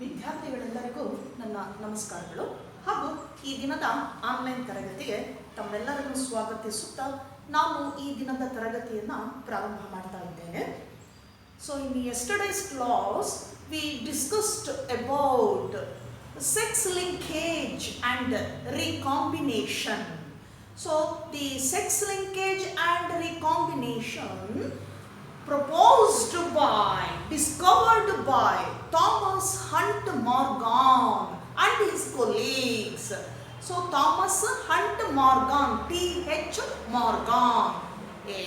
ವಿದ್ಯಾರ್ಥಿಗಳೆಲ್ಲರಿಗೂ ನನ್ನ ನಮಸ್ಕಾರಗಳು ಹಾಗೂ ಈ ದಿನದ ಆನ್ಲೈನ್ ತರಗತಿಗೆ ತಮ್ಮೆಲ್ಲರನ್ನು ಸ್ವಾಗತಿಸುತ್ತಾ ನಾನು ಈ ದಿನದ ತರಗತಿಯನ್ನು ಪ್ರಾರಂಭ ಮಾಡ್ತಾ ಇದ್ದೇನೆ. So in yesterday's class we discussed about sex linkage and recombination. So the sex linkage and recombination proposed by, discovered by Thomas Hunt Morgan and his colleagues. So Thomas Hunt Morgan, T.H. Morgan, a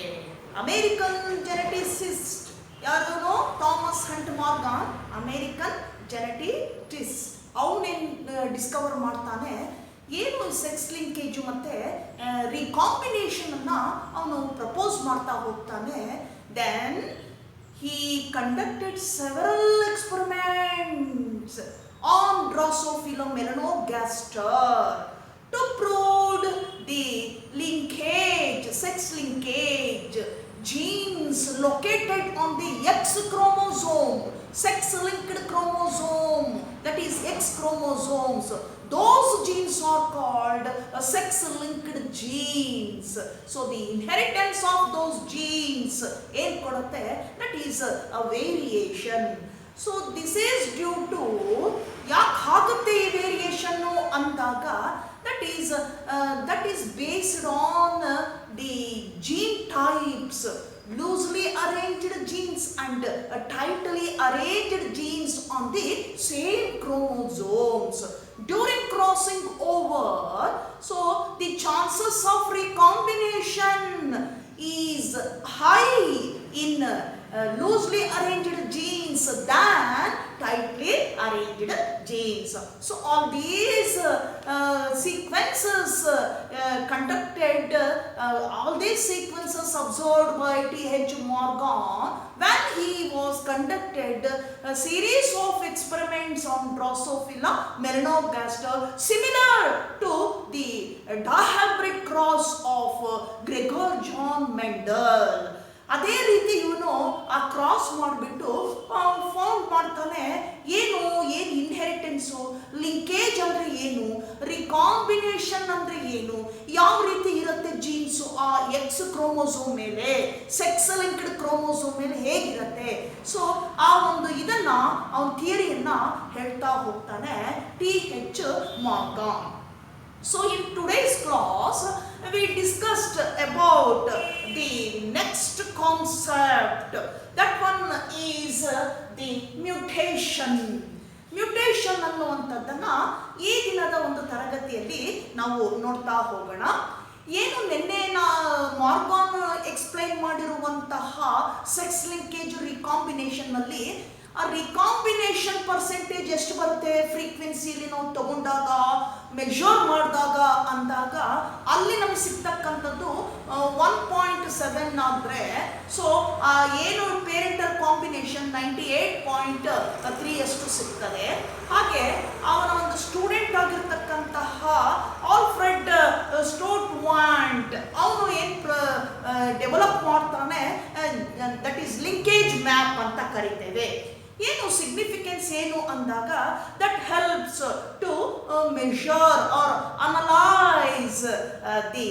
American geneticist. ಯಾರು Thomas Hunt ಮಾರ್ಗಾನ್, American ಜೆನೆಟಿಸ್ಟ್. ಅವನೇನು Discover ಮಾಡ್ತಾನೆ, ಏನು sex linkage ಮತ್ತು recombination ಅನ್ನ ಅವನು propose ಮಾಡ್ತಾ ಹೋಗ್ತಾನೆ. Then he conducted several experiments on Drosophila melanogaster to prove the linkage, sex linkage, genes located on the X chromosome, sex-linked chromosome, that is X chromosomes. Those genes are called sex-linked genes. So the inheritance of those genes ಏನು ಕೊಡುತ್ತೆ, that is a variation. So this is due to, ಯಾಕೆ ಆಗುತ್ತೆ ಈ variation ಅಂದಾಗ, that is based on the gene types, loosely arranged genes and tightly arranged genes on the same chromosomes. During crossing over, so the chances of recombination is high in loosely arranged genes than tightly arranged genes. So all these sequences conducted, all these sequences observed by T.H. Morgan when he was conducted a series of experiments on Drosophila melanogaster similar to the dihybrid cross of Gregor John Mendel. ಅದೇ ರೀತಿ ಇವನು ಆ cross ಮಾಡಿಬಿಟ್ಟು found ಮಾಡ್ತಾನೆ, ಏನು ಇನ್ಹೆರಿಟೆನ್ಸು, linkage ಅಂದರೆ ಏನು, recombination ಅಂದರೆ ಏನು, ಯಾವ ರೀತಿ ಇರುತ್ತೆ ಜೀನ್ಸು ಆ ಎಕ್ಸ್ ಕ್ರೋಮೋಸೋಮ್ ಮೇಲೆ, ಸೆಕ್ಸ್ ಲಿಂಕ್ಡ್ ಕ್ರೋಮೋಸೋಮ್ ಮೇಲೆ ಹೇಗಿರುತ್ತೆ. ಸೊ ಆ ಒಂದು ಇದನ್ನು ಅವನ ಥಿಯರಿಯನ್ನು ಹೇಳ್ತಾ ಹೋಗ್ತಾನೆ T.H. Morgan. So in today's class we discussed about the next concept. That one is the mutation. Mutation ಅನ್ನುವಂಥದ್ದನ್ನು ಈ ದಿನದ ಒಂದು ತರಗತಿಯಲ್ಲಿ ನಾವು ನೋಡ್ತಾ ಹೋಗೋಣ. ಏನು ನಿನ್ನೆ ಮಾರ್ಗಾನ್ ಎಕ್ಸ್ಪ್ಲೈನ್ ಮಾಡಿರುವಂತಹ ಸೆಕ್ಸ್ ಲಿಂಕೇಜ್ ರಿಕಾಂಬಿನೇಷನ್ನಲ್ಲಿ ಆ ರಿಕಾಂಬಿನೇಷನ್ ಪರ್ಸೆಂಟೇಜ್ ಎಷ್ಟು ಬರುತ್ತೆ ಫ್ರೀಕ್ವೆನ್ಸಿಲಿ ನಾವು ತಗೊಂಡಾಗ, ಮೆಜರ್ ಮಾಡಿದಾಗ ಅಂದಾಗ ಅಲ್ಲಿ ನಮಗೆ ಸಿಗ್ತಕ್ಕಂಥದ್ದು 1.7 ಆದರೆ, ಸೊ ಏನು ಪೇರೆಂಟಲ್ ಕಾಂಬಿನೇಷನ್ 98.3 ಅಷ್ಟು ಸಿಗ್ತದೆ. ಹಾಗೆ ಅವನ ಒಂದು ಸ್ಟೂಡೆಂಟ್ ಆಗಿರ್ತಕ್ಕಂತಹ ಆಲ್ಫ್ರೆಡ್ ಸ್ಟೋರ್ಟ್ವಾಂಟ್ ಅವನು ಏನು ಡೆವಲಪ್ ಮಾಡ್ತಾನೆ, ದಟ್ ಈಸ್ ಲಿಂಕೇಜ್ ಮ್ಯಾಪ್ ಅಂತ ಕರಿತೇವೆ. ಏನು ಸಿಗ್ನಿಫಿಕೆನ್ಸ್ ಏನು ಅಂದಾಗ, that helps to measure or analyse the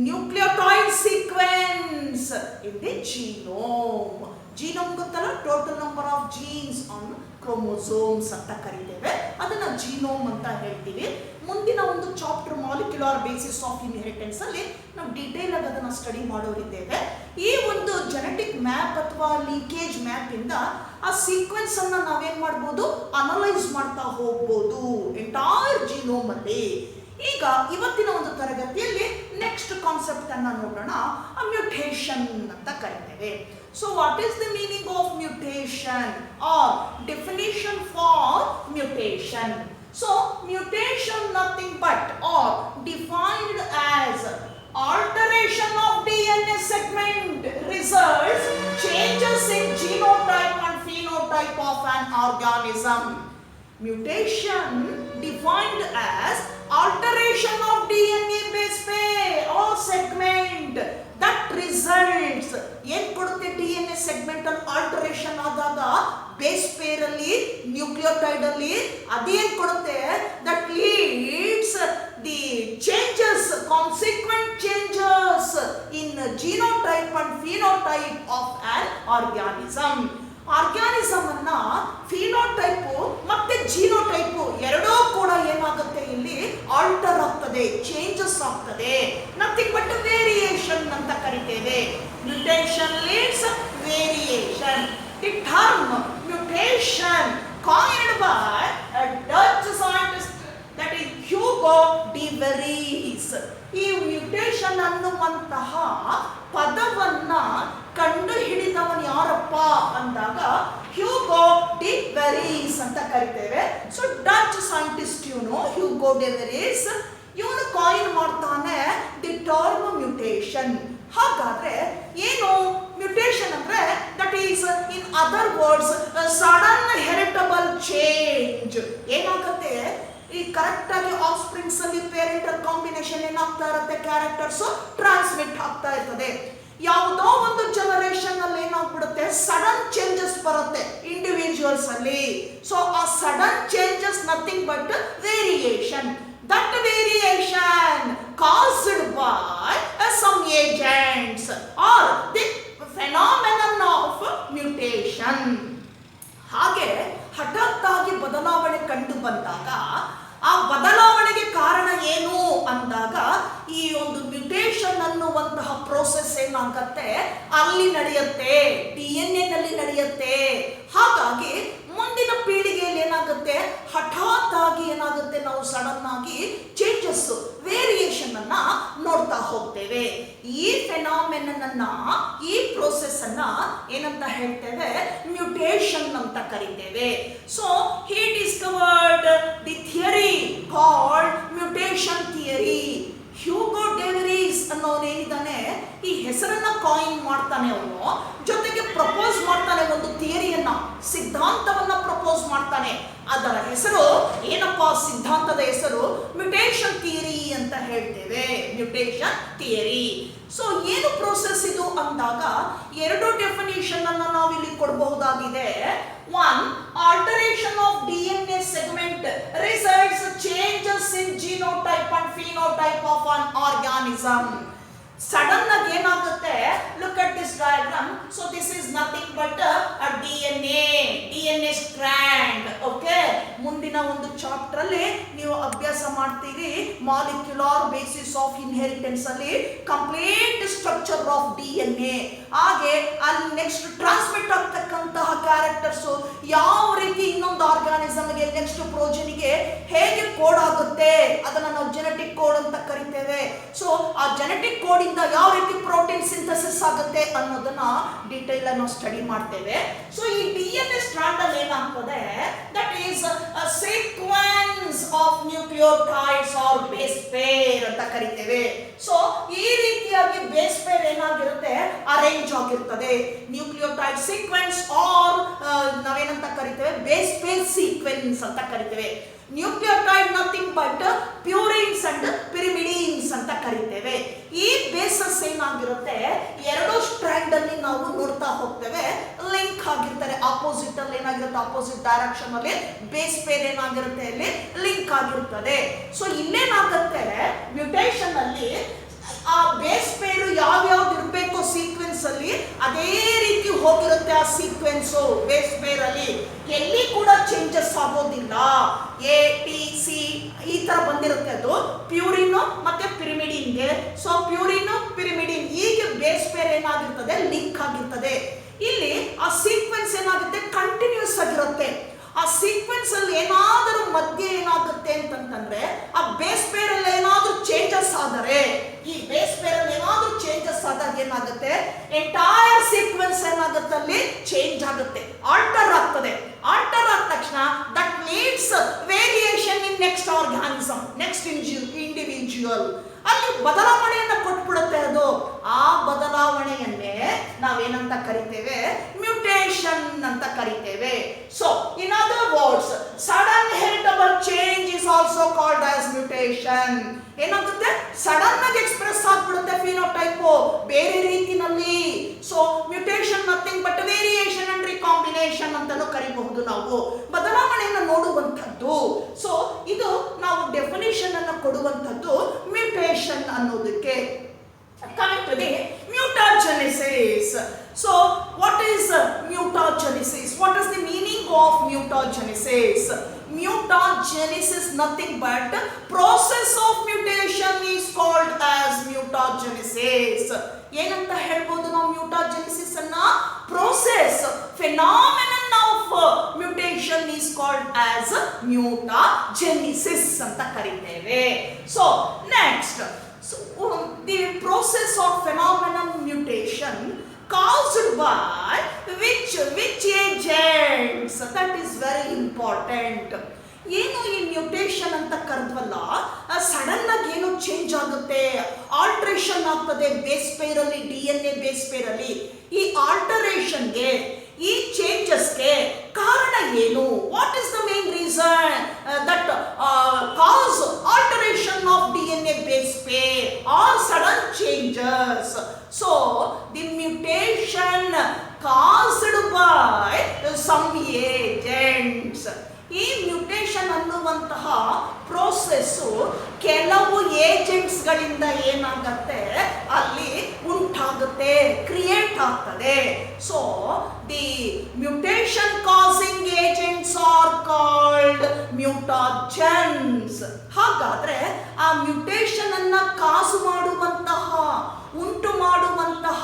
nucleotide sequence in the genome. Genome ಗೊತ್ತಲ್ಲ, total number of genes on chromosomes ಅಂತ ಕರಿತೇವೆ, ಅದನ್ನು ಜೀನೋಮ್ ಅಂತ ಹೇಳ್ತೀವಿ. ಮುಂದಿನ ಒಂದು chapter molecular basis of inheritance ಅಲ್ಲಿ ನಾವು ಡೀಟೇಲ್ ಆಗಿ ಅದನ್ನು ಸ್ಟಡಿ ಮಾಡೋರಿದ್ದೇವೆ. ಈ ಒಂದು ಜೆನೆಟಿಕ್ ಮ್ಯಾಪ್ ಅಥವಾ ಲೀಕೇಜ್ ಮ್ಯಾಪ್ ಇಂದ ಆ ಸೀಕ್ವೆನ್ಸ್ ಅನ್ನ ನಾವೇನ್ ಮಾಡ್ಬೋದು, ಅನಲೈಸ್ ಮಾಡ್ತಾ ಹೋಗ್ಬೋದು ಎಂಟೈರ್ ಜೀನೋಮ್ ಅಲ್ಲಿ. ಈಗ ಇವತ್ತಿನ ಒಂದು ತರಗತಿಯಲ್ಲಿ ನೆಕ್ಸ್ಟ್ ಕಾನ್ಸೆಪ್ಟ್ ಅನ್ನ ನೋಡೋಣ, ಮ್ಯೂಟೇಷನ್ ಅಂತ ಕರಿತೇವೆ. So what is the meaning of mutation or definition for mutation? So mutation nothing but or defined as alteration of DNA segment results changes in genotype and phenotype of an organism. Mutation defined as alteration of DNA base pair or segment that results, ಏನು ಕೊಡುತ್ತೆ, DNA segmental alteration ಆದಾಗ base peer ಅಲ್ಲಿ nucleus nucleotide ಅಲ್ಲಿ ಅದೇನ್ ಕೊಡುತ್ತೆ, that leads the changes, consequent changes in genotype and phenotype of an organism. Organism ಅನ್ನ ಫಿನೋಟೈಪು ಮತ್ತೆ ಜೀನೋಟೈಪು ಎರಡೂ ಕೂಡ ಏನಾಗುತ್ತೆ, ಇಲ್ಲಿ ಆಲ್ಟರ್ ಆಗ್ತದೆ, ಚೇಂಜಸ್ ಆಗ್ತದೆ. ನಥಿಂಗ್ ಬಟ್ ವೇರಿಯೇಷನ್ ಅಂತ ಕರಿತೇವೆ. Mutation leads variation. The term mutation coined by a Dutch scientist, that is Hugo de Vries. ಈ ಮ್ಯೂಟೇಷನ್ ಅನ್ನುವಂತಹ ಪದವನ್ನ ಕಂಡು ಹಿಡಿದವನು ಯಾರಪ್ಪ ಅಂದಾಗ ಹ್ಯೂಗೋ ಡಿ ವೆರೀಸ್ ಅಂತ ಕರಿತೇವೆ. ಸೊ ಡಚ್ ಸೈಂಟಿಸ್ಟ್ ಇವನು ಹ್ಯೂಗೋ ಡಿ ವೆರೀಸ್. ಇವನು ಕಾಯಿನ್ ಮಾಡ್ತಾನೆ ದಿ ಟರ್ಮ್ ಮ್ಯೂಟೇಷನ್. ಹಾಗಾದ್ರೆ ಏನು ಮ್ಯೂಟೇಷನ್ ಅಂದ್ರೆ, that is in other words sudden heritable change. ಏನಾಗುತ್ತೆ, ಈ ಕರೆಕ್ಟ್ ಆಗಿ ಆಫ್ ಸ್ಪ್ರಿಂಗ್ಸ್ ಅಲ್ಲಿ ಪೇರೆಂಟಲ್ ಕಾಂಬಿನೇಷನ್ ಏನಾಗ್ತಾ ಇರುತ್ತೆ, ಕ್ಯಾರೆಕ್ಟರ್ಸ್ ಟ್ರಾನ್ಸ್ಮಿಟ್ ಆಗ್ತಾ ಇರ್ತದೆ. ಯಾವುದೋ ಒಂದು ಜನರೇಷನ್ ಅಲ್ಲಿ ಏನಾಗ್ಬಿಡುತ್ತೆ, ಸಡನ್ ಚೇಂಜಸ್ ಬರುತ್ತೆ ಇಂಡಿವಿಜುವಲ್ಸ್ ಅಲ್ಲಿ. ಸೊ ಆ sudden changes nothing but variation. That variation caused by some agents or the phenomenon of mutation. ಹಾಗೆ ಹಠಾತ್ತಾಗಿ ಬದಲಾವಣೆ ಕಂಡು ಬಂದಾಗ ಆ ಬದಲಾವಣೆಗೆ ಕಾರಣ ಏನು ಅಂದಾಗ ಈ ಒಂದು ಮ್ಯೂಟೇಷನ್ ಅನ್ನುವಂತಹ ಪ್ರೋಸೆಸ್ ಏನಾಗುತ್ತೆ, ಅಲ್ಲಿ ನಡೆಯುತ್ತೆ, DNA ನಲ್ಲಿ ನಡೆಯುತ್ತೆ. ಹಾಗಾಗಿ ಮುಂದಿನ ಪೀಳಿಗೆಯಲ್ಲಿ ಏನಾಗುತ್ತೆ, ಹಠಾತ್ ಆಗಿ ಏನಾಗುತ್ತೆ, ನಾವು ಸಡನ್ ಆಗಿ ಚೇಂಜಸ್, ವೇರಿಯೇಷನ್ ಅನ್ನ ನೋಡ್ತಾ ಹೋಗ್ತೇವೆ. ಈ ಫೆನಾಮಿನನ್ ಅನ್ನ, ಈ ಪ್ರೋಸೆಸ್ ಅನ್ನ ಏನಂತ ಹೇಳ್ತೇವೆ, ಮ್ಯೂಟೇಷನ್ ಅಂತ ಕರಿತೇವೆ. So he discovered the theory called mutation theory. Hugo de Vries ಅನ್ನೋನೇನಿದ್ದಾನೆ, ಈ ಹೆಸರನ್ನ ಕಾಯಿನ್ ಮಾಡ್ತಾನೆ ಅವನು, ಜೊತೆಗೆ ಪ್ರಪೋಸ್ ಮಾಡ್ತಾನೆ ಒಂದು ಥಿಯರಿಯನ್ನ, ಸಿದ್ಧಾಂತವನ್ನ ಪ್ರಪೋಸ್ ಮಾಡ್ತಾನೆ. ಅದರ ಹೆಸರು ಏನಪ್ಪ, ಸಿದ್ಧಾಂತದ ಹೆಸರು ಮ್ಯೂಟೇಷನ್ ಥಿಯರಿ ಅಂತ ಹೇಳ್ತೇವೆ, ಮ್ಯೂಟೇಷನ್ ಥಿಯರಿ. ಸೊ ಏನು ಪ್ರೋಸೆಸ್ ಇದು ಅಂದಾಗ ಎರಡು ಡೆಫಿನಿಷನ್ ಅನ್ನ ನಾವು ಇಲ್ಲಿ ಕೊಡಬಹುದಾಗಿದೆ. One, alteration of DNA segment results changes in genotype and phenotype of an organism. Sudden ಆಗಿ ಏನಾಗುತ್ತೆ, look at this diagram. So this is nothing but a DNA strand. Okay, ಮುಂದಿನ ಒಂದು ಚಾಪ್ಟರ್ ಅಲ್ಲಿ ನೀವು ಅಭ್ಯಾಸ ಮಾಡ್ತೀರಿ, ಮಾಲಿಕ್ಯುಲರ್ ಬೇಸಿಸ್ ಆಫ್ ಇನ್ಹೆರಿಟೆನ್ಸ್ ಅಲ್ಲಿ complete structure of DNA. ಹಾಗೆ ಅಲ್ಲಿ ನೆಕ್ಸ್ಟ್ ಟ್ರಾನ್ಸ್ಮಿಟ್ ಆಗ್ತಕ್ಕಂತಹ ಕ್ಯಾರೆಕ್ಟರ್ಸ್ ಯಾವ ರೀತಿ ಇನ್ನೊಂದು ಆರ್ಗಾನಿಸಮ್ಗೆ ನೆಕ್ಸ್ಟ್ ಪ್ರೋಜನಿಗೆ ಹೇಗೆ ಕೋಡ್ ಆಗುತ್ತೆ, ಅದನ್ನ ನಾವು ಜೆನೆಟಿಕ್ ಕೋಡ್ ಅಂತ ಕರಿತೇವೆ. ಸೊ ಆ ಜೆನೆಟಿಕ್ ಕೋಡ್ ಇಂದ ಯಾವ ರೀತಿ ಪ್ರೋಟೀನ್ ಸಿಂಥಸಿಸ್ ಆಗುತ್ತೆ ಅನ್ನೋದನ್ನ ಡೀಟೇಲ್ ನಾವು ಸ್ಟಡಿ ಮಾಡ್ತೇವೆ. ಸೊ ಈ DNA ಸ್ಟ್ರಾಂಡ್ ಅಲ್ಲಿ ಏನಾಗ್ತದೆ, that is a sequence of nucleotides or base pair ಅಂತ ಕರಿತೇವೆ. ಸೊ ಈ ರೀತಿಯಾಗಿ ಬೇಸ್ ಪೇರ್ ಏನಾಗಿರುತ್ತೆ, ಅರೇಂಜ್ ಆಗಿರ್ತದೆ. ನ್ಯೂಕ್ಲಿಯೋಟೈಡ್ ಸೀಕ್ವೆನ್ಸ್ ಆರ್ ನಾವೇನಂತ ಕರಿತೇವೆ, ಬೇಸ್ ಪೇರ್ ಸೀಕ್ವೆನ್ಸ್ ಅಂತ ಕರಿತೇವೆ. Nucleotide nothing but purines and pyrimidines ಅಂತ ಕರಿತೇವೆ. ಈ ಬೇಸಸ್ ಏನಾಗಿರುತ್ತೆ, ಎರಡು ಸ್ಟ್ರಾಂಡ್ ಅಲ್ಲಿ ನಾವು ನೋಡ್ತಾ ಹೋಗ್ತೇವೆ, ಲಿಂಕ್ ಆಗಿರ್ತಾರೆ. ಆಪೋಸಿಟ್ ಅಲ್ಲಿ ಏನಾಗಿರುತ್ತೆ, ಆಪೋಸಿಟ್ ಡೈರೆಕ್ಷನ್ ಅಲ್ಲಿ ಬೇಸ್ ಪೇರ್ ಏನಾಗಿರುತ್ತೆ, ಅಲ್ಲಿ ಲಿಂಕ್ ಆಗಿರುತ್ತದೆ. ಸೊ ಇಲ್ಲೇನಾಗುತ್ತೆ, ಮ್ಯೂಟೇಷನ್ ಅಲ್ಲಿ ಆ ಬೇಸ್ ಪೇರು ಯಾವ್ಯಾವ್ದು ಇರಬೇಕು ಸೀಕ್ವೆನ್ಸ್ ಅಲ್ಲಿ ಅದೇ ರೀತಿ ಹೋಗಿರುತ್ತೆ. ಆ ಸೀಕ್ವೆನ್ಸ್ ಬೇಸ್ ಪೇರ್ ಅಲ್ಲಿ ಎಲ್ಲಿ ಕೂಡ ಚೇಂಜಸ್ ಆಗೋದಿಲ್ಲ. ATC ಈ ತರ ಬಂದಿರುತ್ತೆ, ಅದು ಪ್ಯೂರಿನ್ ಮತ್ತೆ ಪಿರಿಮಿಡಿನ್ಗೆ. ಸೊ ಪ್ಯೂರಿನ್ ಪಿರಿಮಿಡಿನ್ ಈಗ ಬೇಸ್ ಪೇರ್ ಏನಾಗಿರ್ತದೆ, ಲಿಂಕ್ ಆಗಿರ್ತದೆ. ಇಲ್ಲಿ ಆ ಸೀಕ್ವೆನ್ಸ್ ಏನಾಗುತ್ತೆ, ಕಂಟಿನ್ಯೂಸ್ ಆಗಿರುತ್ತೆ. ಆ ಸೀಕ್ವೆನ್ಸ್ ಅಲ್ಲಿ ಏನಾದರೂ ಮಧ್ಯೆ ಏನಾಗುತ್ತೆ ಅಂತಂದ್ರೆ, ಆ ಬೇಸ್ ಪೇರ್ ಅಲ್ಲಿ ಏನಾದ್ರೂ ಚೇಂಜಸ್ ಆದರೆ, ಈ ಬೇಸ್ ಪೇರ್ ಅಲ್ಲಿ ಏನಾದ್ರೂ ಚೇಂಜಸ್ ಆದಾಗ ಏನಾಗುತ್ತೆ, ಎಂಟೈರ್ ಸೀಕ್ವೆನ್ಸ್ ಏನಾಗುತ್ತೆ, ಅಲ್ಲಿ ಚೇಂಜ್ ಆಗುತ್ತೆ, ಆಲ್ಟರ್ ಆಗ್ತದೆ. ಆಲ್ಟರ್ ಆದ ತಕ್ಷಣ that leads variation in next organism, next individual. ಅಲ್ಲಿ ಬದಲಾವಣೆಯನ್ನ ಕೊಟ್ಬಿಡುತ್ತೆ ಅದು. ಆ ಬದಲಾವಣೆಯನ್ನೇ ನಾವೇನಂತ ಕರಿತೇವೆ, ಮ್ಯೂಟೇಷನ್ ಅಂತ ಕರಿತೇವೆ. So in other words, sudden heritable change is also called as mutation. ಏನಾಗುತ್ತೆ, ಸಡನ್ ಆಗಿ ಎಕ್ಸ್ಪ್ರೆಸ್ ಆಗ್ಬಿಡುತ್ತೆ ಫಿನೋಟೈಪ್ ಬೇರೆ ರೀತಿನಲ್ಲಿ. So mutation nothing but variation and recombination ಅಂತಾನೂ ಕರಿಬಹುದು ನಾವು. ಬದಲಾವಣೆ ವಿವರಣೆಯನ್ನು ನೋಡುವಂಥದ್ದು. ಸೊ ಇದು ನಾವು ಡೆಫಿನೇಷನ್ ಅನ್ನು ಕೊಡುವಂಥದ್ದು ಮ್ಯೂಟೇಷನ್ ಅನ್ನೋದಕ್ಕೆ. Coming to the mutagenesis. So what is mutagenesis? What is the meaning of mutagenesis? Mutagenesis nothing but process of mutation is called as mutagenesis. ಏನಂತ ಹೇಳ್ಬೋದು ನಾವು mutagenesis ಅನ್ನ? Process, phenomenon of mutation is called as mutagenesis ಅಂತ ಕರೀತೇವೆ. So next, so the process of phenomenon mutation caused by which agents? That is very important. ಏನು ಈ mutation ಅಂತ ಕರೆದ್ವಲ್ಲ, sudden ಆಗಿ ಏನು ಚೇಂಜ್ ಆಗುತ್ತೆ, ಆಲ್ಟ್ರೇಷನ್ ಆಗ್ತದೆ ಬೇಸ್ ಪೇರಲ್ಲಿ, DNA ಬೇಸ್ ಪೇರಲ್ಲಿ. ಈ ಆಲ್ಟರೇಷನ್ಗೆ, ಈ ಚೇಂಜಸ್ಗೆ ಕಾರಣ ಏನು? What is the main reason that cause alteration of DNA base pair or sudden changes? So the mutation caused by some agents. ಈ ಮ್ಯೂಟೇಷನ್ ಅನ್ನುವಂತಹ ಪ್ರೋಸೆಸ್ಸು ಕೆಲವು ಏಜೆಂಟ್ಸ್ಗಳಿಂದ ಏನಾಗುತ್ತೆ, ಅಲ್ಲಿ ಉಂಟಾಗುತ್ತೆ, ಕ್ರಿಯೇಟ್ ಆಗ್ತದೆ. So the mutation causing agents are called mutagens. ಹಾಗಾದ್ರೆ ಆ ಮ್ಯೂಟೇಷನ್ ಅನ್ನ ಕಾಸು ಮಾಡುವಂತಹ, ಉಂಟು ಮಾಡುವಂತಹ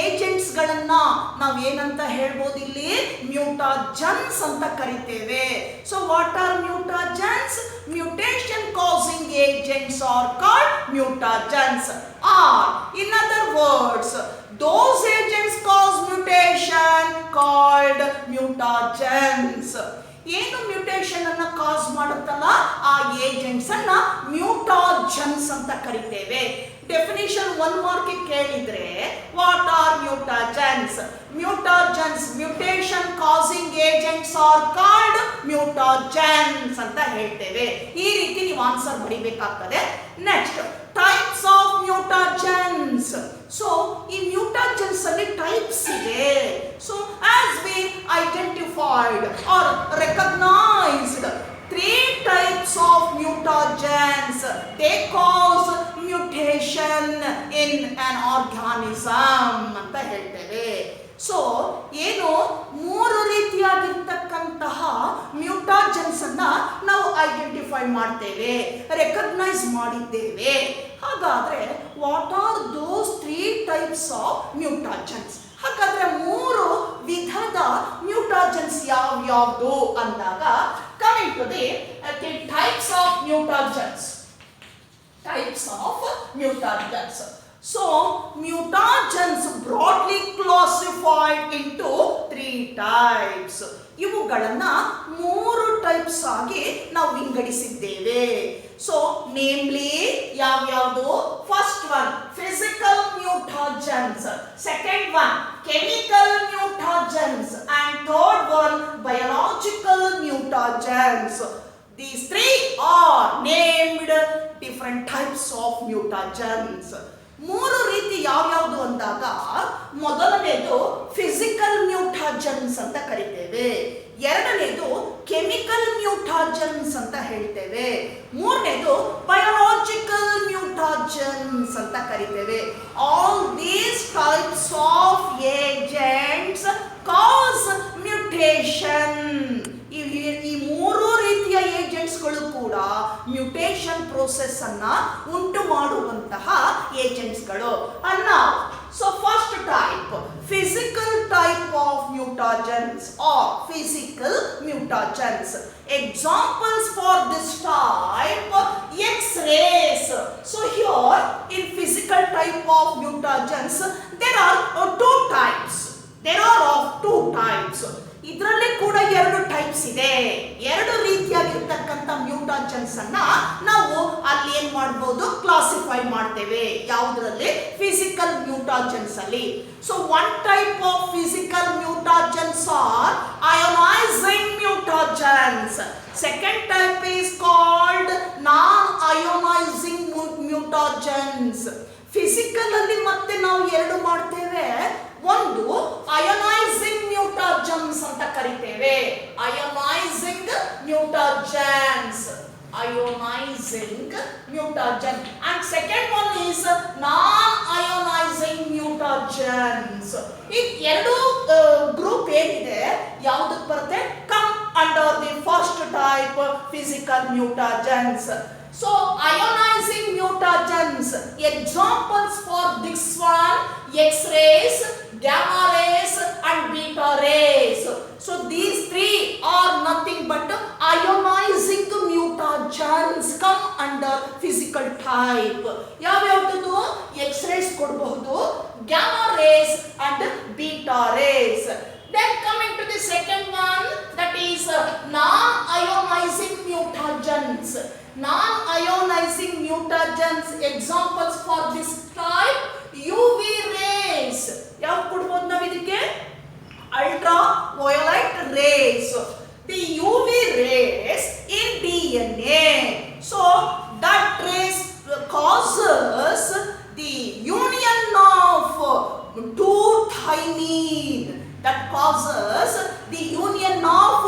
ಏಜೆಂಟ್ಸ್ಗಳನ್ನ ನಾವು ಏನಂತ ಹೇಳ್ಬೋದು ಇಲ್ಲಿ? ಮ್ಯೂಟಾಜೆನ್ಸ್ ಅಂತ ಕರಿತೇವೆ. So what are mutagens? Mutation causing agents are called mutagens. Or in other words, those agents cause mutation called mutagens. ಏನು ಮ್ಯೂಟೇಷನ್ ಅನ್ನ ಕಾಸ್ ಮಾಡುತ್ತಲ್ಲ ಆ ಏಜೆಂಟ್ಸ್ ಅನ್ನ ಮ್ಯೂಟಾಜೆನ್ಸ್ ಅಂತ ಕರಿತೇವೆ. ಡೆಫಿನಿಷನ್ 1 ಮಾರ್ಕ್ ಕೇಳಿದ್ರೆ what are mutagens? Mutagens, mutation causing agents are called mutagens ಅಂತ ಹೇಳ್ತೇವೆ. ಈ ರೀತಿ ನೀವು ಆನ್ಸರ್ ಬರೀಬೇಕಾಗ್ತದೆ. Next, types of mutagens. So ಈ ಮ್ಯೂಟಾಜೆನ್ಸ್ ಅಲ್ಲಿ ಟೈಪ್ಸ್ ಇದೆ. So as we identified R recognised 3 types of mutagens. They cause mutation in an organism ಅಂತ ಹೇಳ್ತೇವೆ. ಸೊ ಏನು 3 ರೀತಿಯಾಗಿರ್ತಕ್ಕಂತಹ ಮ್ಯೂಟಾಜೆನ್ಸ್ ಅನ್ನ ನಾವು ಐಡೆಂಟಿಫೈ ಮಾಡ್ತೇವೆ, ರೆಕಗ್ನೈಸ್ ಮಾಡಿದ್ದೇವೆ. ಹಾಗಾದ್ರೆ what are those 3 types of mutagens? ಹಾಗಾದ್ರೆ 3 ವಿಧದ ಮ್ಯೂಟಾಜೆನ್ಸ್ ಯಾವ್ಯಾವುದು ಅಂದಾಗ, coming to the types of mutagens. Types of mutagens. So mutagens broadly classified into 3 types. ಇವುಗಳನ್ನ 3 ಟೈಪ್ಸ್ ಆಗಿ ನಾವು ವಿಂಗಡಿಸಿದ್ದೇವೆ. ಸೊ ನೇಮ್ಲಿ ಯಾವ್ಯಾವುದು? First one physical mutagens, second one chemical mutagens, and third one biological mutagens. These 3 are named different types of mutagens. 3 ರೀತಿ ಯಾವ್ಯಾವುದು ಅಂದಾಗ, ಮೊದಲನೇದು physical ಮ್ಯೂಟಾಜೆನ್ಸ್ ಅಂತ ಕರಿತೇವೆ, ಎರಡನೇದು ಕೆಮಿಕಲ್ ಮ್ಯೂಟಾಜೆನ್ಸ್ ಅಂತ ಹೇಳ್ತೇವೆ, ಮೂರನೇದು ಬಯೋಲಾಜಿಕಲ್ ಮ್ಯೂಟಾಜೆನ್ಸ್ ಅಂತ ಕರಿತೇವೆ. All these types of agents cause mutation. ಈ 3 ರೀತಿಯ ಏಜೆಂಟ್ಸ್ಗಳು ಕೂಡ ಮ್ಯೂಟೇಷನ್ ಪ್ರೋಸೆಸ್ ಅನ್ನ ಉಂಟು ಮಾಡುವಂತಹ ಏಜೆಂಟ್ಸ್ಗಳು. So first type, physical type of mutagens or physical mutagens. Examples for this type, X-rays. So here in physical type of mutagens there are 2 types. There are of 2 types. ಇದರಲ್ಲಿ ಕೂಡ 2 types ಇದೆ. 2 ರೀತಿಯಾಗಿರ್ತಕ್ಕಂಥ ಮ್ಯೂಟಾಜೆನ್ಸ್ ಅನ್ನ ನಾವು ಅಲ್ಲಿ ಏನ್ ಮಾಡಬಹುದು, ಕ್ಲಾಸಿಫೈ ಮಾಡ್ತೇವೆ. ಯಾವುದರಲ್ಲಿ? ಫಿಸಿಕಲ್ ಮ್ಯೂಟಾಜೆನ್ಸ್ ಅಲ್ಲಿ. So 1 type of physical mutagens are ionising mutagens. Second type is called non ionising mutagens. Physical ಅಲ್ಲಿ ಮತ್ತೆ ನಾವು 2 ಮಾಡ್ತೇವೆ. ಒಂದು ಅಯೋನೈಸಿಂಗ್ ಮ್ಯೂಟಾಜೆನ್ಸ್ ಅಂತ ಕರಿತೇವೆ, ಅಯೋನೈಸಿಂಗ್ mutagens. Ionizing mutagen. And second one is non-ionizing mutagens. ಈ ಎರಡು ಗ್ರೂಪ್ ಏನಿದೆ ಯಾವುದಕ್ಕೆ ಬರುತ್ತೆ? Come under the first type physical mutagens. So ionizing mutagens, examples for this one: X-rays, gamma rays and beta rays. So these three are nothing but ionizing mutagens come under physical type. ಯಾವ್ಯಾವುದು? X-rays ಕೊಡಬಹುದು, gamma rays and beta rays. Then coming to the second one, that is non-ionizing mutagens. Non-ionizing mutagens, examples for this type: UV rays. ಯಾವ ಕೊಡಬಹುದು ನಾವು ಇದಕ್ಕೆ? Ultraviolet rays. The UV rays in DNA. So that rays causes the union of two thymine. That causes the union of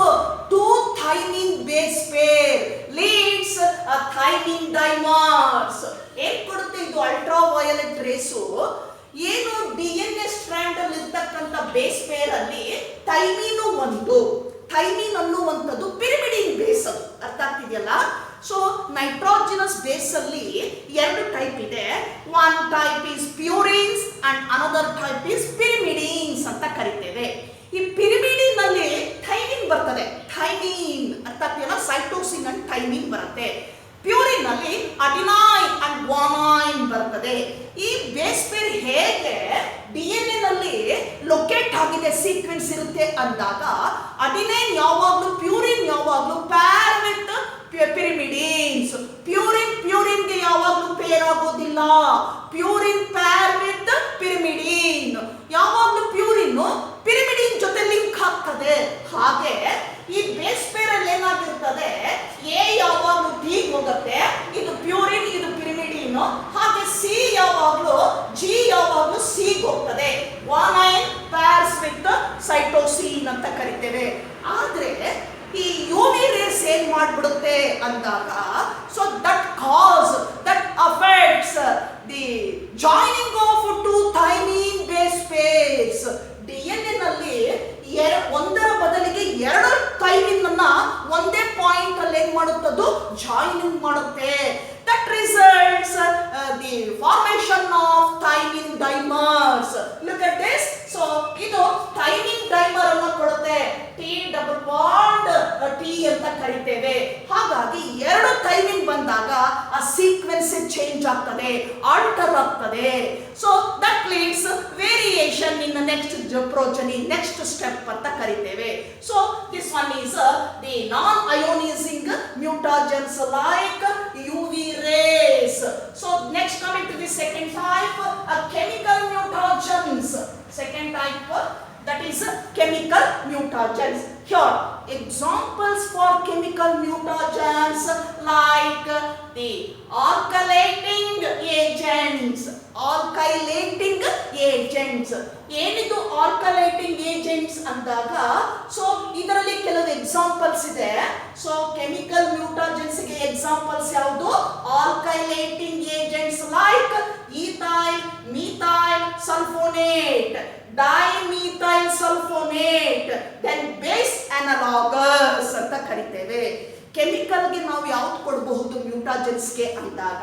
two thymine base pair, leads a thymine dimers. ಏನ್ ಕೊಡುತ್ತೆ ಇದು ಅಲ್ಟ್ರಾವಯೋಲೆಟ್ race? ಏನು DNA strand ಅಲ್ಲಿ ಇರ್ತಕ್ಕಂಥ base peer ಅಲ್ಲಿ thymine ಅನ್ನುವಂಥದ್ದು pyrimidine base. ಅದು ಅರ್ಥ ಆಗ್ತಿದೆಯಲ್ಲ? ಸೊ ನೈಟ್ರೋಜಿನಸ್ ಬೇಸ್ ಅಲ್ಲಿ ಎರಡು ಟೈಪ್ ಇದೆ. One type is purines and another type is pyrimidines ಅಂತ ಕರಿತೇವೆ. ಈ ಪಿರಿಮಿಡಿನ್ ಅಲ್ಲಿ ಥೈಮಿನ್ ಬರ್ತದೆ. ಥೈಮಿನ್ ಅರ್ಥ ಆಗ್ತಿದೆಯಲ್ಲ? ಸೈಟೋಸಿನ್ ಅಂಡ್ ಥೈಮಿನ್ ಬರುತ್ತೆ. ಪ್ಯೂರಿನ್ ಅಲ್ಲಿ ಅಡಿನೈನ್ ಅಂಡ್ ಗ್ವಾನೈನ್ ಬರ್ತದೆ. ಈ ಬೇಸ್ ಪೇರ್ ಹೇಗೆ DNA ನಲ್ಲಿ ಲೊಕೇಟ್ ಆಗಿದೆ, ಸೀಕ್ವೆನ್ಸ್ ಇರುತ್ತೆ ಅಂದಾಗ ಅಡಿನೈನ್ ಯಾವಾಗಲೂ ಪ್ಯೂರಿನ್ ಯಾವಾಗಲೂ ಪ್ಯಾರ್ ವಿತ್ ಪಿರಿಮಿಡಿನ್ಸ್. ಪ್ಯೂರಿನ್ಗೆ ಯಾವಾಗಲೂ ಪೇರ್ ಆಗೋದಿಲ್ಲ. Purine Pyaar with pyrimidine. ಯಾವಾಗಲೂ ಪ್ಯೂರಿನ್ ಪಿರಿಮಿಡಿನ್ ಜೊತೆ ಲಿಂಕ್ ಆಗ್ತದೆ. ಹಾಗೆ ಈ ಬೇಸ್ ಪೇರ್ ಅಲ್ಲಿ ಏನಾಗಿರ್ತದೆ? ಎ ಯಾವಾಗಲೂ ಡಿ ಹೋಗುತ್ತೆ, ಇದು ಪ್ಯೂರಿನ್, ಇದು ಪಿರಿಮಿಡಿನ್. ಹಾಗೆ ಸಿ ಯಾವಾಗಲೂ ಜಿ ಯಾವಾಗಲೂ ಸಿ ಹೋಗ್ತದೆ. ಗ್ವಾನೈನ್ ಪ್ಯಾರ್ಸ್ ವಿತ್ ಸೈಟೋಸಿನ್ ಅಂತ ಕರಿತೇವೆ. ಆದ್ರೆ ಈ ಯುವಿ ರೇಸ್ ಏನ್ ಮಾಡ್ಬಿಡುತ್ತೆ ಅಂದಾಗ, so that affects the joining of two thymine base pairs. DNA ನಲ್ಲಿ ಒಂದರ ಬದಲಿಗೆ ಎರಡು ಥೈಮಿನ್ ಅನ್ನ ಒಂದೇ ಪಾಯಿಂಟ್ ಅಲ್ಲಿ ಏನ್ ಮಾಡುತ್ತದು? ಜಾಯಿನಿಂಗ್ ಮಾಡುತ್ತೆ. That results the formation of thymine dimers. Look at this. So ಇದು thymine dimer ಅನ್ನು ಕೊಡುತ್ತೆ. T double bond T ಅಂತ ಕರಿತೇವೆ. ಹಾಗಾಗಿ ಎರಡು ಥೈಮಿನ್ ಬಂದಾಗ ಆ ಸೀಕ್ವೆನ್ಸ್ ಚೇಂಜ್ ಆಗ್ತದೆ, ಆಲ್ಟರ್ ಆಗ್ತದೆ. So that leads variation in the next progeny, next step ಅಂತ ಕರಿತೇವೆ. So this one is the non-ionizing mutagens like UV rays. So next coming to the second type, chemical mutagens. Second type, that is chemical mutagens. Here examples for chemical mutagens like the alkylating agents. ಏನಿದು ಆಲ್ಕಲೈಟಿಂಗ್ agents ಅಂದಾಗ, so ಇದರಲ್ಲಿ ಕೆಲವು examples ಇದೆ. So chemical ಮ್ಯೂಟಾಜೆನ್ಸ್ ಗೆ examples ಯಾವುದು? Alkylating agents like ethyl, methyl sulphonate, dimethyl sulphonate, then base analogues ಅಂತ ಕರಿತೇವೆ. ಕೆಮಿಕಲ್ಗೆ ನಾವು ಯಾವ್ದು ಕೊಡಬಹುದು ಮ್ಯೂಟಾಜೆನ್ಸ್ಗೆ ಅಂದಾಗ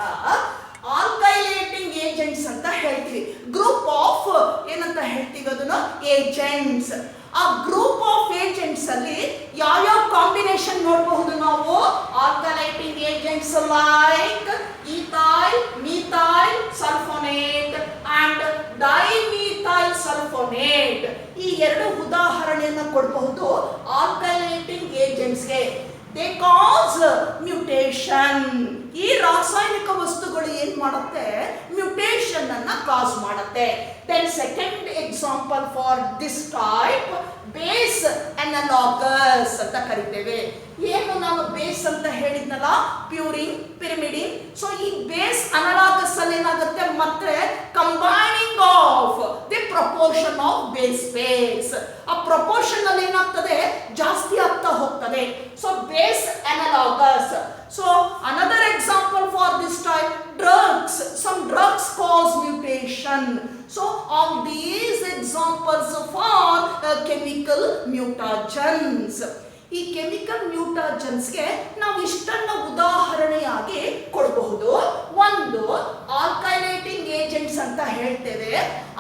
ಆಲ್ಕೈಲೇಟಿಂಗ್ ಏಜೆಂಟ್ಸ್ ಅಂತ ಹೇಳ್ತೀವಿ. ಗ್ರೂಪ್ ಆಫ್ ಏನಂತ ಹೇಳ್ತೀವಿ ಅದನ್ನ? ಏಜೆಂಟ್ಸ್. ಆ ಗ್ರೂಪ್ ಆಫ್ ಏಜೆಂಟ್ಸ್ ಅಲ್ಲಿ ಯಾವ್ಯಾವ ಕಾಂಬಿನೇಷನ್ ನೋಡಬಹುದು ನಾವು? Alkylating agents like ethyl, methyl sulphonate and dimethyl sulphonate. ಈ ಎರಡು ಉದಾಹರಣೆಯನ್ನು ಕೊಡಬಹುದು ಆಲ್ಕಲೈಟಿಂಗ್ ಏಜೆಂಟ್ಸ್ಗೆ. They cause mutation. ಈ ರಾಸಾಯನಿಕ ವಸ್ತುಗಳು ಏನ್ ಮಾಡುತ್ತೆ? ಮ್ಯೂಟೇಷನ್ ಅನ್ನ ಕಾಸ್ ಮಾಡುತ್ತೆ. Then second example for this type, base analogous ಅಂತ ಕರಿತೇವೆ. ಏನು ನಾನು ಬೇಸ್ ಅಂತ ಹೇಳಿದ್ನಲ್ಲ, ಪ್ಯೂರಿನ್, ಪಿರಿಮಿಡಿನ್. ಸೊ ಈ ಬೇಸ್ ಅನಲಾಗಸ್ ಅಲ್ಲಿ ಏನಾಗುತ್ತೆ? ಮತ್ತೆ combining of the proportion of base pairs. ಆ ಪ್ರಪೋರ್ಷನ್ ಅಲ್ಲಿ ಏನಾಗ್ತದೆ? ಜಾಸ್ತಿ ಆಗ್ತಾ ಹೋಗ್ತದೆ. So base analogous. So another example for this type, drugs. Some drugs cause mutation. So all these examples for chemical mutagens. ಈ ಕೆಮಿಕಲ್ ಮ್ಯೂಟಾಜನ್ಸ್ಗೆ ನಾವು ಇಷ್ಟನ್ನ ಉದಾಹರಣೆಯಾಗಿ ಕೊಡಬಹುದು. ಒಂದು ಆಲ್ಕೈನೇಟಿಂಗ್ ಏಜೆಂಟ್ಸ್ ಅಂತ ಹೇಳ್ತೇವೆ.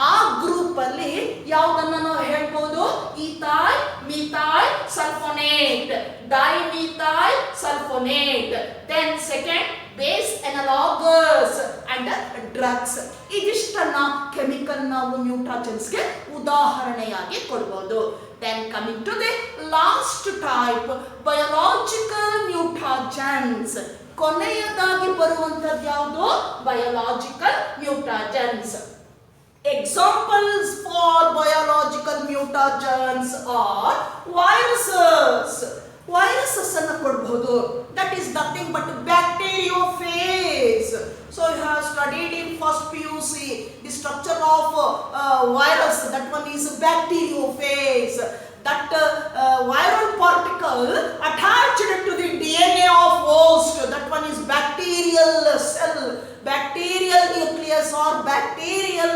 ಆ ಗ್ರೂಪ್ ಅಲ್ಲಿ ಯಾವುದನ್ನ ನಾವು ಹೇಳ್ಬೋದು? Ethyl, methyl sulphonate, dimethyl sulphonate. Then second base analogues and drugs. ಇದಿಷ್ಟನ್ನ ಕೆಮಿಕಲ್ ನಾವು ಮ್ಯೂಟಾಜನ್ಸ್ಗೆ ಉದಾಹರಣೆಯಾಗಿ ಕೊಡಬಹುದು. Then coming to the last type, biological mutagens. ಕೊನೆಯದಾಗಿ ಬರುವಂತದ್ದು ಯಾವುದು? Biological ಮ್ಯೂಟಾಜನ್ಸ್. Examples for biological mutagens are viruses. Viruses ಅನ್ನು ಕೊಡಬಹುದು. That is nothing but bacteriophage. So you have studied in first PUC the structure of virus. That one is bacteriophage. That viral particle attached to the DNA of host. That one is bacterial cell, bacterial nucleus or bacterial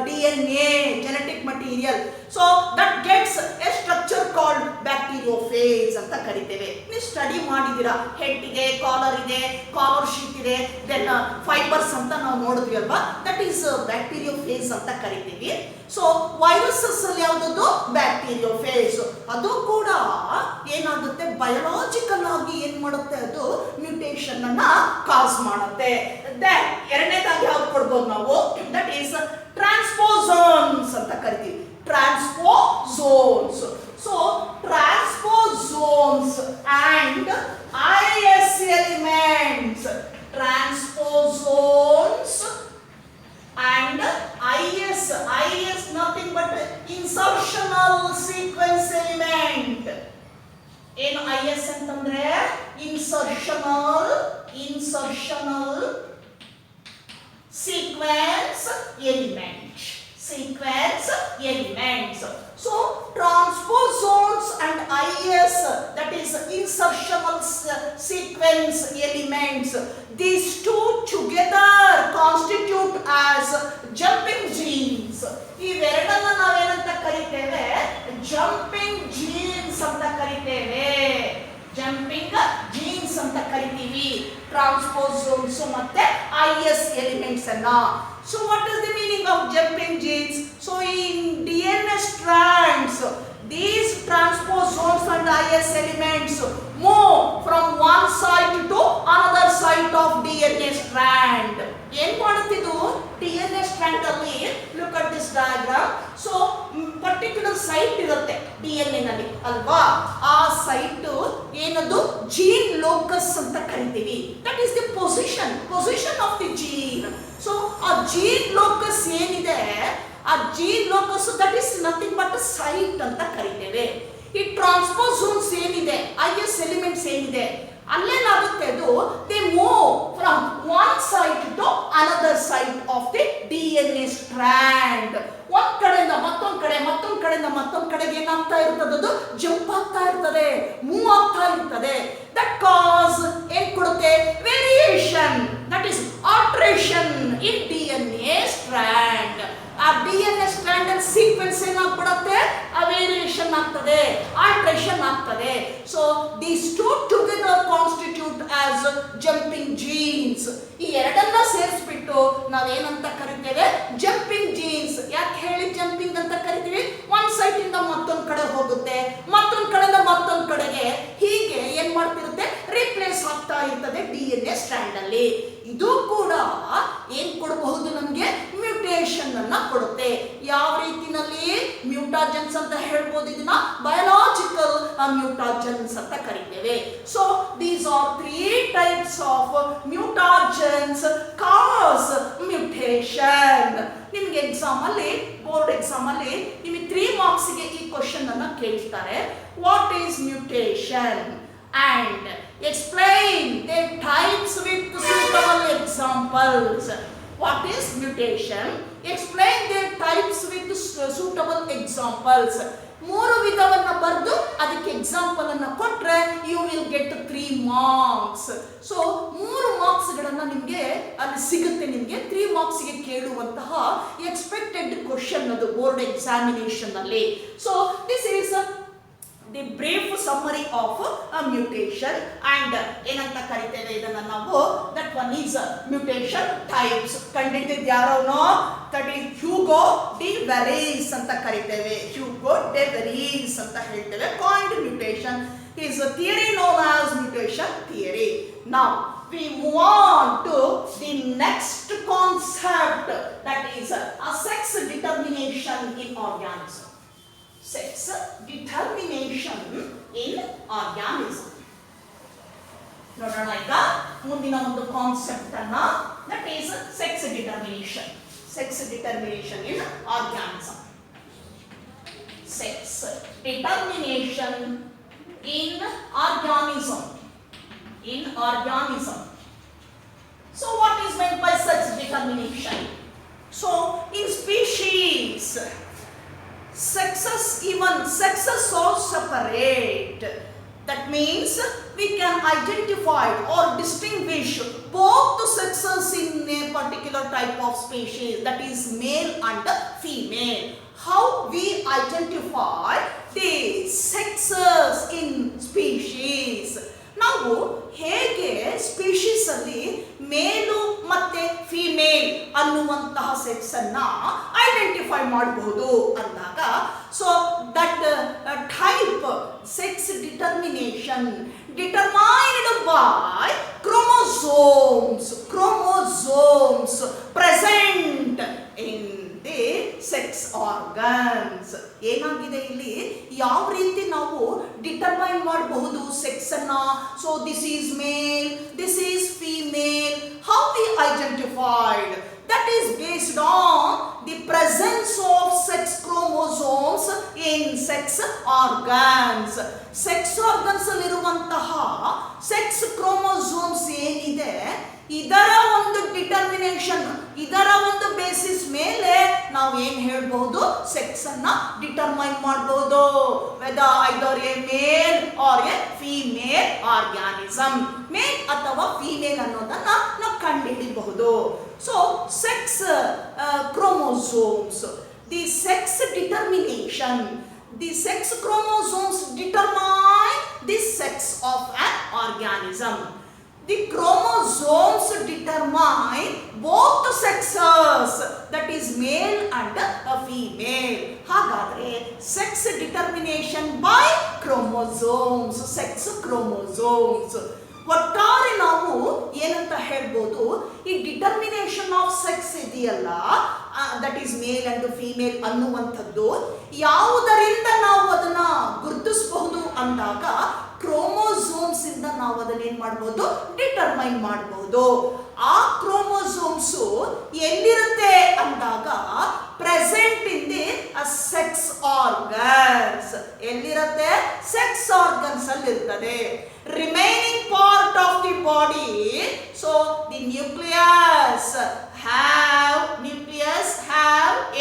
DNA, genetic material. So that gets a structure called bacteriophage ಅಂತ ಕರಿತೇವೆ. ನೀವು study ಮಾಡಿದ್ದೀರಾ, head ಇದೆ, collar ಇದೆ, collar sheet ಇದೆ, then fibres ಅಂತ ನಾವು ನೋಡಿದ್ವಿ ಅಲ್ವಾ? ದಟ್ ಈಸ್ ಬ್ಯಾಕ್ಟೀರಿಯೋಫೇಸ್ ಅಂತ ಕರಿತೀವಿ. ಸೊ ವೈರಸಸ್ ಅಲ್ಲಿ ಯಾವುದದು? ಬ್ಯಾಕ್ಟೀರಿಯೋಫೇಸ್. ಅದು ಕೂಡ ಏನಾಗುತ್ತೆ? ಬಯೋಲಾಜಿಕಲ್ ಆಗಿ ಏನ್ ಮಾಡುತ್ತೆ? ಅದು ಮ್ಯೂಟೇಷನ್ ಅನ್ನ ಕಾಸ್ ಮಾಡುತ್ತೆ. ದೆನ್ ಎರಡನೇದಾಗಿ ಯಾವ್ದು ಕೊಡ್ಬೋದು ನಾವು? ದಟ್ ಈಸ್ ಟ್ರಾನ್ಸ್ಪೋಸೋನ್ಸ್ ಅಂತ ಕರಿತೀವಿ. Transposomes. So transposomes and IS elements. Transposomes and IS. IS nothing but insertional sequence element. ಏನು IS ಅಂತಂದ್ರೆ? insertional sequence element. Sequence elements. So transposomes and IS, that is insertional sequence elements, these two together constitute as jumping genes. ಇವೆರಡನ್ನ ನಾವೇನಂತ ಕರಿತೇವೆ? jumping genes ಅಂತ ಕರಿತೇವೆ. Jumping jeans ಅಂತ ಕರಿತೀವಿ ಟ್ರಾನ್ಸ್ಪೋಸೋಮ್ಸ್ ಮತ್ತೆ IS elements ಅನ್ನ. So what is the meaning of jumping genes? So in DNA strands, these transposomes and IS elements move from one site to another site of DNA strand. ಏನ್ ಮಾಡುತ್ತಿದ್ದು? DNA strand ಅಲ್ಲಿ look at this diagram. So particular site ಇರುತ್ತೆ DNA ನಲ್ಲಿ ಅಲ್ವಾ? ಆ site ಏನದು? Gene locus ಅಂತ ಕರಿತೀವಿ. That is the position of the gene. So ಆ ಜೀನ್ ಲೋಕಸ್ ಏನಿದೆ, ಆ gene locus that is nothing but site ಅಂತ ಕರಿತೇವೆ. ಈ ಟ್ರಾನ್ಸ್ಪೋಸೋಮ್ಸ್ ಏನಿದೆ, IS ಎಲಿಮೆಂಟ್ಸ್ ಏನಿದೆ, ಅಲ್ಲೇನಾಗುತ್ತೆ? ಅದು they move from one site to another site of the DNA strand. ಒಂದ್ ಕಡೆಯಿಂದ ಮತ್ತೊಂದ್ ಕಡೆ, ಮತ್ತೊಂದ್ ಕಡೆಯಿಂದ ಮತ್ತೊಂದ್ ಕಡೆಗೆ ಏನಾಗ್ತಾ ಇರ್ತದೆ? ಅದು ಜಂಪ್ ಆಗ್ತಾ ಇರ್ತದೆ, ಮೂವ್ ಆಗ್ತಾ ಇರ್ತದೆ. ದಟ್ ಕಾಸ್ ಏನ್ ಕೊಡುತ್ತೆ? Variation, that is alteration in DNA strand. ಆ DNA ಸ್ಟ್ರಾಂಡ್ ಅಲ್ಲಿ ಸೀಕ್ವೆನ್ಸ್ ಏನಾಗ್ಬಿಡುತ್ತೆ? ಆ ವೇರಿಯೇಷನ್ ಆಗ್ತದೆ, ಆಲ್ಟ್ರೇಷನ್ ಆಗ್ತದೆ. So these two together constitute as jumping jeans. ಈ ಎರಡನ್ನ ಸೇರಿಸ್ಬಿಟ್ಟು ನಾವೇನಂತ ಕರಿತೇವೆ? Jumping jeans. ಯಾಕೆ ಹೇಳಿ ಜಂಪಿಂಗ್ ಅಂತ ಕರಿತೀವಿ? ಒಂದ್ ಸೈಟ್ ಇಂದ ಮತ್ತೊಂದ್ ಕಡೆ ಹೋಗುತ್ತೆ, ಮತ್ತೊಂದ್ ಕಡೆಯಿಂದ ಮತ್ತೊಂದ್ ಕಡೆಗೆ, ಹೀಗೆ ಏನ್ ಮಾಡ್ತಿರುತ್ತೆ? ರಿಪ್ಲೇಸ್ ಆಗ್ತಾ ಇರ್ತದೆ DNA ಸ್ಟ್ರಾಂಡ್ ಅಲ್ಲಿ. ಇದು ಕೂಡ ಏನ್ ಕೊಡಬಹುದು? ನಮ್ಗೆ ಮ್ಯೂಟೇಷನ್ ಅನ್ನ ಕೊಡುತ್ತೆ. ಯಾವ ರೀತಿನಲ್ಲಿ? ಮ್ಯೂಟಾಜನ್ಸ್ ಅಂತ ಹೇಳ್ಬೋದು ಇದನ್ನ, ಬಯೋಲಾಜಿಕಲ್ ಮ್ಯೂಟಾಜನ್ಸ್ ಅಂತ ಕರಿತೇವೆ. So these are 3 types of mutagens cause mutation. ನಿಮ್ಗೆ ಎಕ್ಸಾಮ್ ಅಲ್ಲಿ, ಬೋರ್ಡ್ ಎಕ್ಸಾಮ್ ಅಲ್ಲಿ ನಿಮಗೆ 3 ಮಾರ್ಕ್ಸ್ ಗೆ ಈ ಕ್ವಶನ್ ಅನ್ನ ಕೇಳ್ತಾರೆ. What is mutation and explain their types with suitable examples. What is mutation? Explain their types with suitable examples. 3 ವಿಧವನ್ನ ಬರೆದು ಅದಕ್ಕೆ ಎಕ್ಸಾಂಪಲ್ ಅನ್ನು ಕೊಟ್ರೆ ಮಾಡಿದ್ರೆ you will get 3 marks. So 3 ಮಾರ್ಕ್ಸ್ಗಳನ್ನು ನಿಮಗೆ ಅಲ್ಲಿ ಸಿಗುತ್ತೆ. ನಿಮಗೆ 3 ಮಾರ್ಕ್ಸ್ಗೆ ಕೇಳುವಂತಹ ಎಕ್ಸ್ಪೆಕ್ಟೆಡ್ ಕ್ವಶನ್ ಅದು ಬೋರ್ಡ್ ಎಕ್ಸಾಮಿನೇಷನ್ ಅಲ್ಲಿ. So this is the brief summary of mutation and ಏನಂತ ಕರಿತೇವೆ ಇದನ್ನ ನಾವು. That one is mutation types. ಕಂಡಿದ್ದಿದ್ದು ಯಾರವನು? That is Hugo de Vries ಅಂತ ಕರಿತೇವೆ. ಹ್ಯೂಗೋ ಡೆ ವೆರೀಸ್ ಅಂತ ಹೇಳ್ತೇವೆ. Coined mutation is a theory known as mutation theory. Now we move on to the next concept, that is a sex determination in organism. Sex determination in organism. ನೋಡೋಣ ಈಗ ಮುಂದಿನ ಒಂದು concept ಅನ್ನ. That is sex determination. Sex determination in organism. Sex determination in organism. In organism. So what is meant by sex determination? So in species, sexes are separate. That means we can identify or distinguish both the sexes in a particular type of species, that is male and female. How we identify the sexes in species? ನಾವು ಹೇಗೆ species ಅಲ್ಲಿ ಮೇಲು ಮತ್ತೆ female ಅನ್ನುವಂತಹ sex ಅನ್ನ identify ಮಾಡಬಹುದು ಅಂದಾಗ, so that type sex determination determined by chromosomes present in the sex organs. ಏನಾಗಿದೆ ಇಲ್ಲಿ, ಯಾವ ರೀತಿ ನಾವು ಡಿಟರ್ಮೈನ್ ಮಾಡಬಹುದು ಸೆಕ್ಸ್ ಅನ್ನ? So this is male, this is female. How we identified? That is based on the presence of sex chromosomes in sex organs. Sex organs ಅಲ್ಲಿರುವಂತಹ sex chromosomes ಏನಿದೆ, ಇದರ ಒಂದು ಡಿಟರ್ಮಿನೇಷನ್, ಇದರ ಒಂದು ಬೇಸಿಸ್ ಮೇಲೆ ನಾವು ಏನ್ ಹೇಳ್ಬಹುದು, ಸೆಕ್ಸ್ ಅನ್ನ ಡಿಟರ್ಮೈನ್ ಮಾಡಬಹುದು. Whether either a male or a female organism, male ಅಥವಾ ಫಿಮೇಲ್ ಅನ್ನೋದನ್ನ ನಾವು ಕಂಡುಹಿಡಿಯಬಹುದು. So sex chromosomes, the sex determination, the sex chromosomes determine the sex of an organism. The chromosomes determine both the sexes, that is male and female. ಹಾಗಾದ್ರೆ sex determination by chromosomes, sex chromosomes. ಒಟ್ಟಾರೆ ನಾವು ಏನಂತ ಹೇಳ್ಬೋದು, ಈ determination of sex ಇದೆಯಲ್ಲ, that is male and female ಅನ್ನುವಂಥದ್ದು ಯಾವುದರಿಂದ ನಾವು ಅದನ್ನ ಗುರುತಿಸಬಹುದು ಅಂದಾಗ, ಕ್ರೋಮೋಸೋಮ್ಸ್ ಇಂದ ನಾವು ಅದನ್ನ ಏನ್ ಮಾಡಬಹುದು, ಡಿಟರ್ಮೈನ್ ಮಾಡಬಹುದು. ಆ ಕ್ರೋಮೋಸೋಮ್ಸ್ ಎಲ್ಲಿರುತ್ತೆ ಅಂದಾಗ, present in the sex organs. ಎಲ್ಲಿರುತ್ತೆ? ಸೆಕ್ಸ್ ಆರ್ಗನ್ಸ್ ಅಲ್ಲಿ ಇರ್ತದೆ. Remaining part of the body, so the nucleus have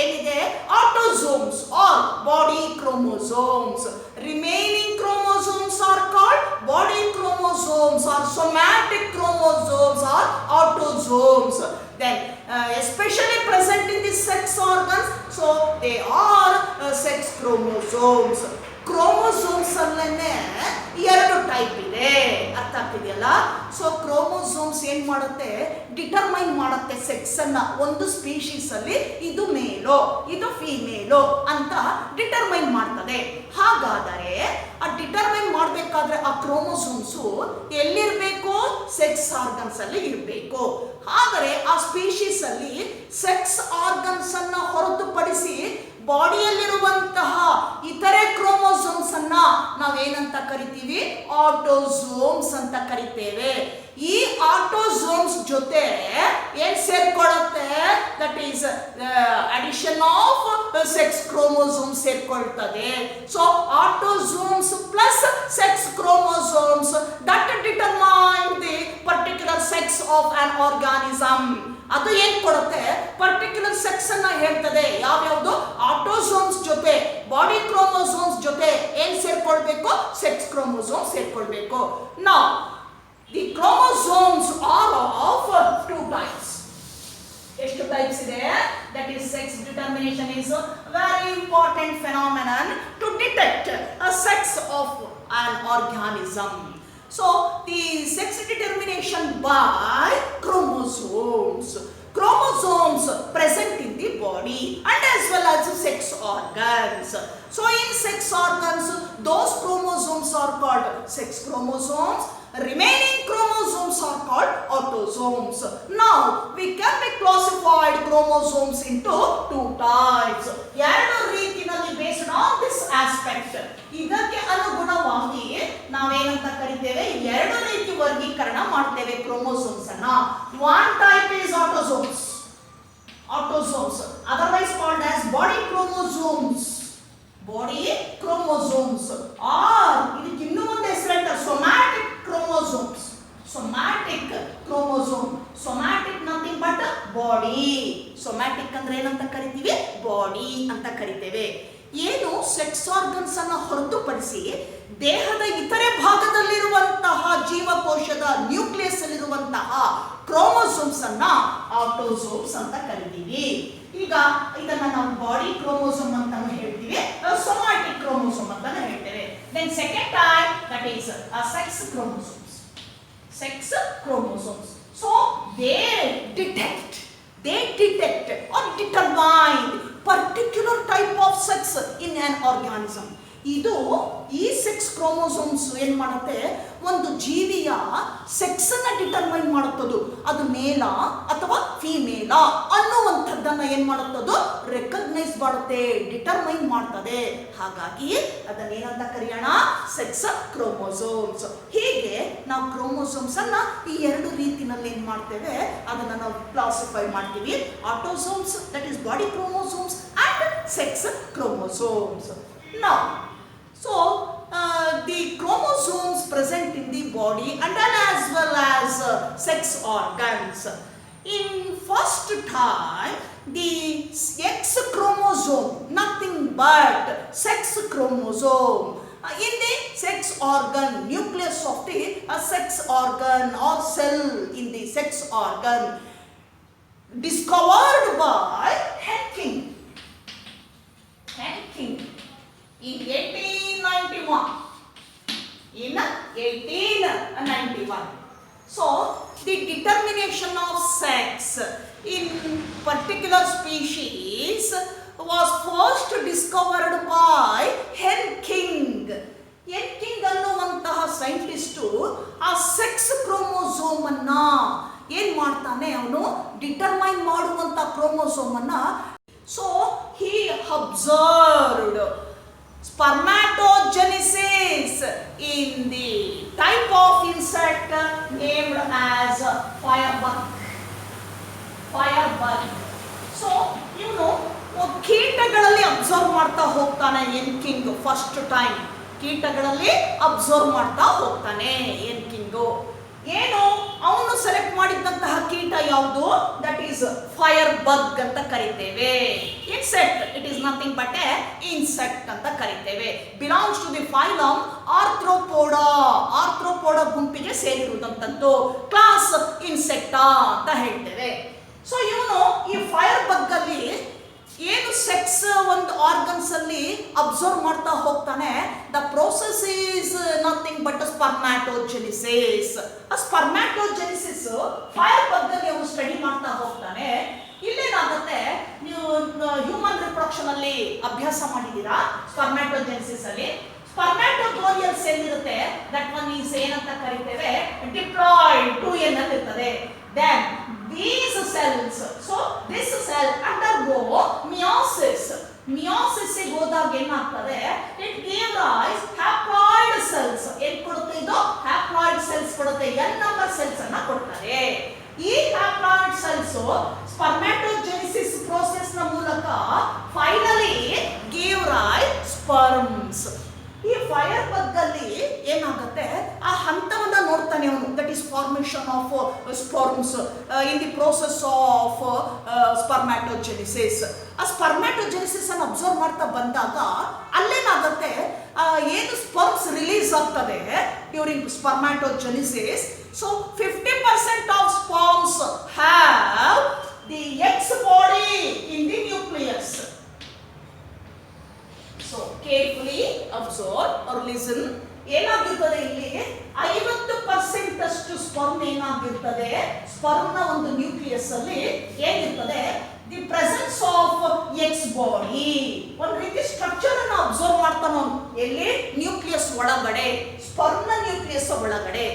ಏನಿದೆ, ಆಟೋಸೋಮ್ಸ್ ಆರ್ ಬಾಡಿ ಕ್ರೋಮೋಸೋಮ್ಸ್. ರಿಮೈನಿಂಗ್ chromosomes are called body chromosomes or somatic chromosomes or autosomes. Then especially present in the sex organs, so they are sex chromosomes. Chromosomes ಅಲ್ಲೇ ಎರಡು type ಇದೆ, ಅರ್ಥ ಆಗ್ತಿದೆಯಲ್ಲ? So chromosomes ಏನ್ ಮಾಡುತ್ತೆ, determine ಮಾಡುತ್ತೆ sex ಅನ್ನ. ಒಂದು ಸ್ಪೀಶೀಸ್ ಅಲ್ಲಿ ಇದು ಮೇಲೋ ಇದು ಫಿಮೇಲೋ ಅಂತ ಡಿಟರ್ಮೈನ್ ಮಾಡ್ತದೆ. ಹಾಗಾದರೆ ಆ ಡಿಟರ್ಮೈನ್ ಮಾಡಬೇಕಾದ್ರೆ ಆ ಕ್ರೋಮೋಸೋಮ್ಸ್ ಎಲ್ಲಿರ್ಬೇಕು? ಸೆಕ್ಸ್ ಆರ್ಗನ್ಸ್ ಅಲ್ಲಿ ಇರಬೇಕು. ಆದರೆ ಆ ಸ್ಪೀಶೀಸ್ ಅಲ್ಲಿ ಸೆಕ್ಸ್ ಆರ್ಗನ್ಸ್ ಅನ್ನ ಹೊರತುಪಡಿಸಿ ಬಾಡಿಯಲ್ಲಿರುವಂತಹ ಇತರೆ ಕ್ರೋಮೋಸೋಮ್ಸ್ ಅನ್ನ ನಾವೇನಂತ ಕರಿತೀವಿ? ಆಟೋಸೋಮ್ಸ್ ಅಂತ ಕರಿತೇವೆ. ಈ ಆಟೋಸೋಮ್ಸ್ ಜೊತೆ ಏನ್ ಸೇರ್ಕೊಳ್ಳುತ್ತೆ? That is addition of sex chromosome ಸೇರ್ಕೊಳ್ತದೆ. So autosomes plus sex chromosomes that determine the particular sex of an organism. ಅದು ಏನ್ ಕೊಡುತ್ತೆ? ಪರ್ಟಿಕ್ಯುಲರ್ ಸೆಕ್ಸ್ ಅನ್ನ ಹೇಳ್ತದೆ. ಯಾವ್ಯಾವುದು? ಆಟೋಸೋಮ್ಸ್ ಜೊತೆ ಬಾಡಿ ಕ್ರೋಮೋಸೋಮ್ಸ್ ಜೊತೆ ಏನ್ ಸೇರ್ಕೊಳ್ಬೇಕು? ಸೆಕ್ಸ್ ಕ್ರೋಮೋಸೋಮ್ ಕ್ರೋಮೋಸೋಮ್ ಸೇರ್ಕೊಳ್ಬೇಕು. ನಾವು the chromosomes are of 2 types. ಎಷ್ಟು ಟೈಪ್ಸ್ ಇದೆ? That is, sex determination is a very important phenomenon to detect a sex of an organism. So the sex determination by chromosomes. Chromosomes present in the body and as well as sex organs. So in sex organs, those chromosomes are called sex chromosomes. Remaining chromosomes are called autosomes. Now we can be classified chromosomes into 2 types. ಎರಡು ರೀತಿಯಲ್ಲಿ based on this aspect. ಇದಕ್ಕೆ ಅನುಗುಣವಾಗಿ ನಾವೇನಂತ ಕರಿತೇವೆ, ಎರಡು ರೀತಿ ವರ್ಗೀಕರಣ ಮಾಡ್ತೇವೆ ಕ್ರೋಮೋಸೋಮ್ಸ್ ಅನ್ನ. One type is autosomes. Autosomes, otherwise called as body chromosomes. Body chromosomes or ಇದಕ್ಕೆ ಇನ್ನೂ ಒಂದು ಹೆಸರಿದೆ, somatic chromosomes. Somatic chromosome. Somatic nothing but body. Somatic ಅಂದ್ರೆ ಏನಂತ ಕರಿತೀವಿ? ಬಾಡಿ ಅಂತ ಕರಿತೇವೆ. ಏನು ಸೆಕ್ಸ್ ಆರ್ಗನ್ಸ್ ಅನ್ನು ಹೊರತುಪಡಿಸಿ ದೇಹದ ಇತರೆ ಭಾಗದಲ್ಲಿರುವಂತಹ ಜೀವಕೋಶದ ನ್ಯೂಕ್ಲಿಯಸ್ ಅಲ್ಲಿರುವಂತಹ ಕ್ರೋಮೋಸೋಮ್ಸ್ ಅನ್ನ ಆಟೋಸೋಮ್ಸ್ ಅಂತ ಕರಿತೀವಿ. ಈಗ ಇದನ್ನ ನಾವು ಬಾಡಿ ಕ್ರೋಮೋಸೋಮ್ ಅಂತಾನು ಹೇಳ್ತೀವಿ, ಸೊಮ್ಯಾಟಿಕ್ ಕ್ರೋಮೋಸೋಮ್ ಅಂತಾನು ಹೇಳ್ತೇವೆ. Then second type, that is sex chromosomes. Sex chromosomes. So they detect or determine particular type of sex in an organism. ಇದು ಈ ಸೆಕ್ಸ್ ಕ್ರೋಮೋಸೋಮ್ಸ್ ಏನ್ ಮಾಡುತ್ತೆ, ಒಂದು ಜೀವಿಯ ಸೆಕ್ಸ್ ಅನ್ನ ಡಿಟರ್ಮೈನ್ ಮಾಡುತ್ತದು, ಅದು ಮೇಲ ಅಥವಾ ಫಿಮೇಲ ಅನ್ನುವಂಥದ್ದನ್ನ ಏನ್ ಮಾಡುತ್ತದು, ರೆಕಗ್ನೈಸ್ ಮಾಡುತ್ತೆ, ಡಿಟರ್ಮೈನ್ ಮಾಡ್ತದೆ. ಹಾಗಾಗಿ ಅದನ್ನೇನಂತ ಕರೆಯೋಣ, ಸೆಕ್ಸ್ ಕ್ರೋಮೋಸೋಮ್ಸ್. ಹೀಗೆ ನಾವು ಕ್ರೋಮೋಸೋಮ್ಸ್ ಅನ್ನ ಈ ಎರಡು ರೀತಿನಲ್ಲಿ ಏನ್ ಮಾಡ್ತೇವೆ, ಅದನ್ನ ನಾವು ಕ್ಲಾಸಿಫೈ ಮಾಡ್ತೀವಿ. Autosomes, that is body chromosomes, and sex chromosomes. Now, so the chromosomes present in the body and then as well as sex organs. In first time, the X chromosome, nothing but sex chromosome. In the sex organ, nucleus of the sex organ or cell in the sex organ, discovered by Henking. In 1891. In 1891. So, the determination of sex in particular species was first discovered by Henking. Henking ಅನ್ನುವಂತಹ scientist ಆ sex chromosome ಅನ್ನ ಏನ್ ಮಾಡ್ತಾನೆ, ಅವನು determine ಮಾಡುವಂತ chromosome ಅನ್ನ. So he observed spermatogenesis in the type of insect named as firebug. So ಕೀಟಗಳಲ್ಲಿ observe ಮಾಡ್ತಾ ಹೋಗ್ತಾನೆ ಎನ್ಕಿಂಗ್. ಫಸ್ಟ್ ಟೈಮ್ ಕೀಟಗಳಲ್ಲಿ ಅಬ್ಸರ್ವ್ ಮಾಡ್ತಾ ಹೋಗ್ತಾನೆ ಎನ್ಕಿಂಗು. ಏನು ಅವನು ಸೆಲೆಕ್ಟ್ ಮಾಡಿದಂತಹ ಕೀಟ ಯಾವುದು, ದಟ್ ಈಸ್ ಫೈರ್ ಬಗ್ ಅಂತ ಕರಿತೇವೆ. Insect, it is nothing but a insect ಅಂತ ಕರಿತೇವೆ. Belongs to the phylum Arthropoda. Arthropoda ಗುಂಪಿಗೆ ಸೇರಿರುವುದಂತದ್ದು ಕ್ಲಾಸ್ ಇನ್ಸೆಕ್ಟಾ ಅಂತ ಹೇಳ್ತೇವೆ. ಸೊ ಇವನು ಈ ಫೈರ್ ಬಗ್ ಅಲ್ಲಿ ಏನು ಸೆಕ್ಸ್ ಒಂದು ಆರ್ಗನ್ಸ್ ಅಲ್ಲಿ ಅಬ್ಸರ್ವ್ ಮಾಡ್ತಾ ಹೋಗ್ತಾನೆ. The process is nothing but spermatogenesis. ಆ ಸ್ಪರ್ಮ್ಯಾಟೋಜೆನಿಸಿಸ್ ಫೈರ್ ಬಗ್ ಅಲ್ಲಿ ಅವನು ಸ್ಟಡಿ ಮಾಡ್ತಾ ಹೋಗ್ತಾನೆ. ಇಲ್ಲೇನಾಗುತ್ತೆ, ನೀವು ಹ್ಯೂಮನ್ ರಿಪ್ರೊಡಕ್ಷನ್ ಅಲ್ಲಿ ಅಭ್ಯಾಸ ಮಾಡಿದ್ದೀರಾ. ಸ್ಪರ್ಮ್ಯಾಟೋಜೆನಿಸಿಸ್ ಅಲ್ಲಿ ಸ್ಪರ್ಮ್ಯಾಟೋಗೋನಿಯಲ್ ಸೆಲ್ ಇರುತ್ತೆ, ದಟ್ ಒನ್ ಈಸ್ ಏನಂತ ಕರಿತೇವೆ, ಡಿಪ್ಲಾಯ್ಡ್ 2n ಅಲ್ಲಿ ಇರ್ತದೆ. Then these cells, so this cell undergo meiosis. Meiosis ಗೆ ಹೋದಾಗ ಏನಾಗ್ತದೆ, it gives rise haploid cells. ಏನು ಕೊಡುತ್ತೆ ಇದು, haploid cells ಕೊಡುತ್ತೆ, n number cells ಅನ್ನ ಕೊಡ್ತಾರೆ. ಈ haploid cells ಸ್ಪರ್ಮ್ಯಾಟೋಜೆನಿಸಿಸ್ ಪ್ರೋಸೆಸ್ ನ ಮೂಲಕ ಫೈನಲಿ give rise sperms. ಈ ಫೈರ್ ಬಗ್ ಅಲ್ಲಿ ಏನಾಗುತ್ತೆ, ಆ ಹಂತವನ್ನ ನೋಡ್ತಾನೆ ಅವನು, that is formation formation of sperms in the process of spermatogenesis. ಆ ಸ್ಪರ್ಮ್ಯಾಟೋಜೆನಿಸಿಸ್ ಅನ್ನು ಅಬ್ಸರ್ವ್ ಮಾಡ್ತಾ ಬಂದಾಗ ಅಲ್ಲೇನಾಗುತ್ತೆ, ಏನು ಸ್ಪರ್ಮ್ಸ್ ರಿಲೀಸ್ ಆಗ್ತದೆ during spermatogenesis. So 50% of sperms have the X body in the nucleus. So carefully observe or listen. ಏನಾಗಿರ್ತದೆ ಇಲ್ಲಿ 50% ಅಷ್ಟು ಸ್ಪರ್ಮ್ ಏನಾಗಿರ್ತದೆ, ಸ್ಪರ್ಮ್ನ ಒಂದು ನ್ಯೂಕ್ಲಿಯಸ್ ಅಲ್ಲಿ ಏನಿರ್ತದೆ, the presence of X body, ಒಂದು ರೀತಿ ಸ್ಟ್ರಕ್ಚರ್ ಅನ್ನು ಅಬ್ಸರ್ವ್ ಮಾಡ್ತಾನೋ ಎಲ್ಲಿ, ನ್ಯೂಕ್ಲಿಯಸ್ ಒಳಗಡೆ, ಸ್ಪರ್ಮ್ನ ನ್ಯೂಕ್ಲಿಯಸ್ ಒಳಗಡೆ.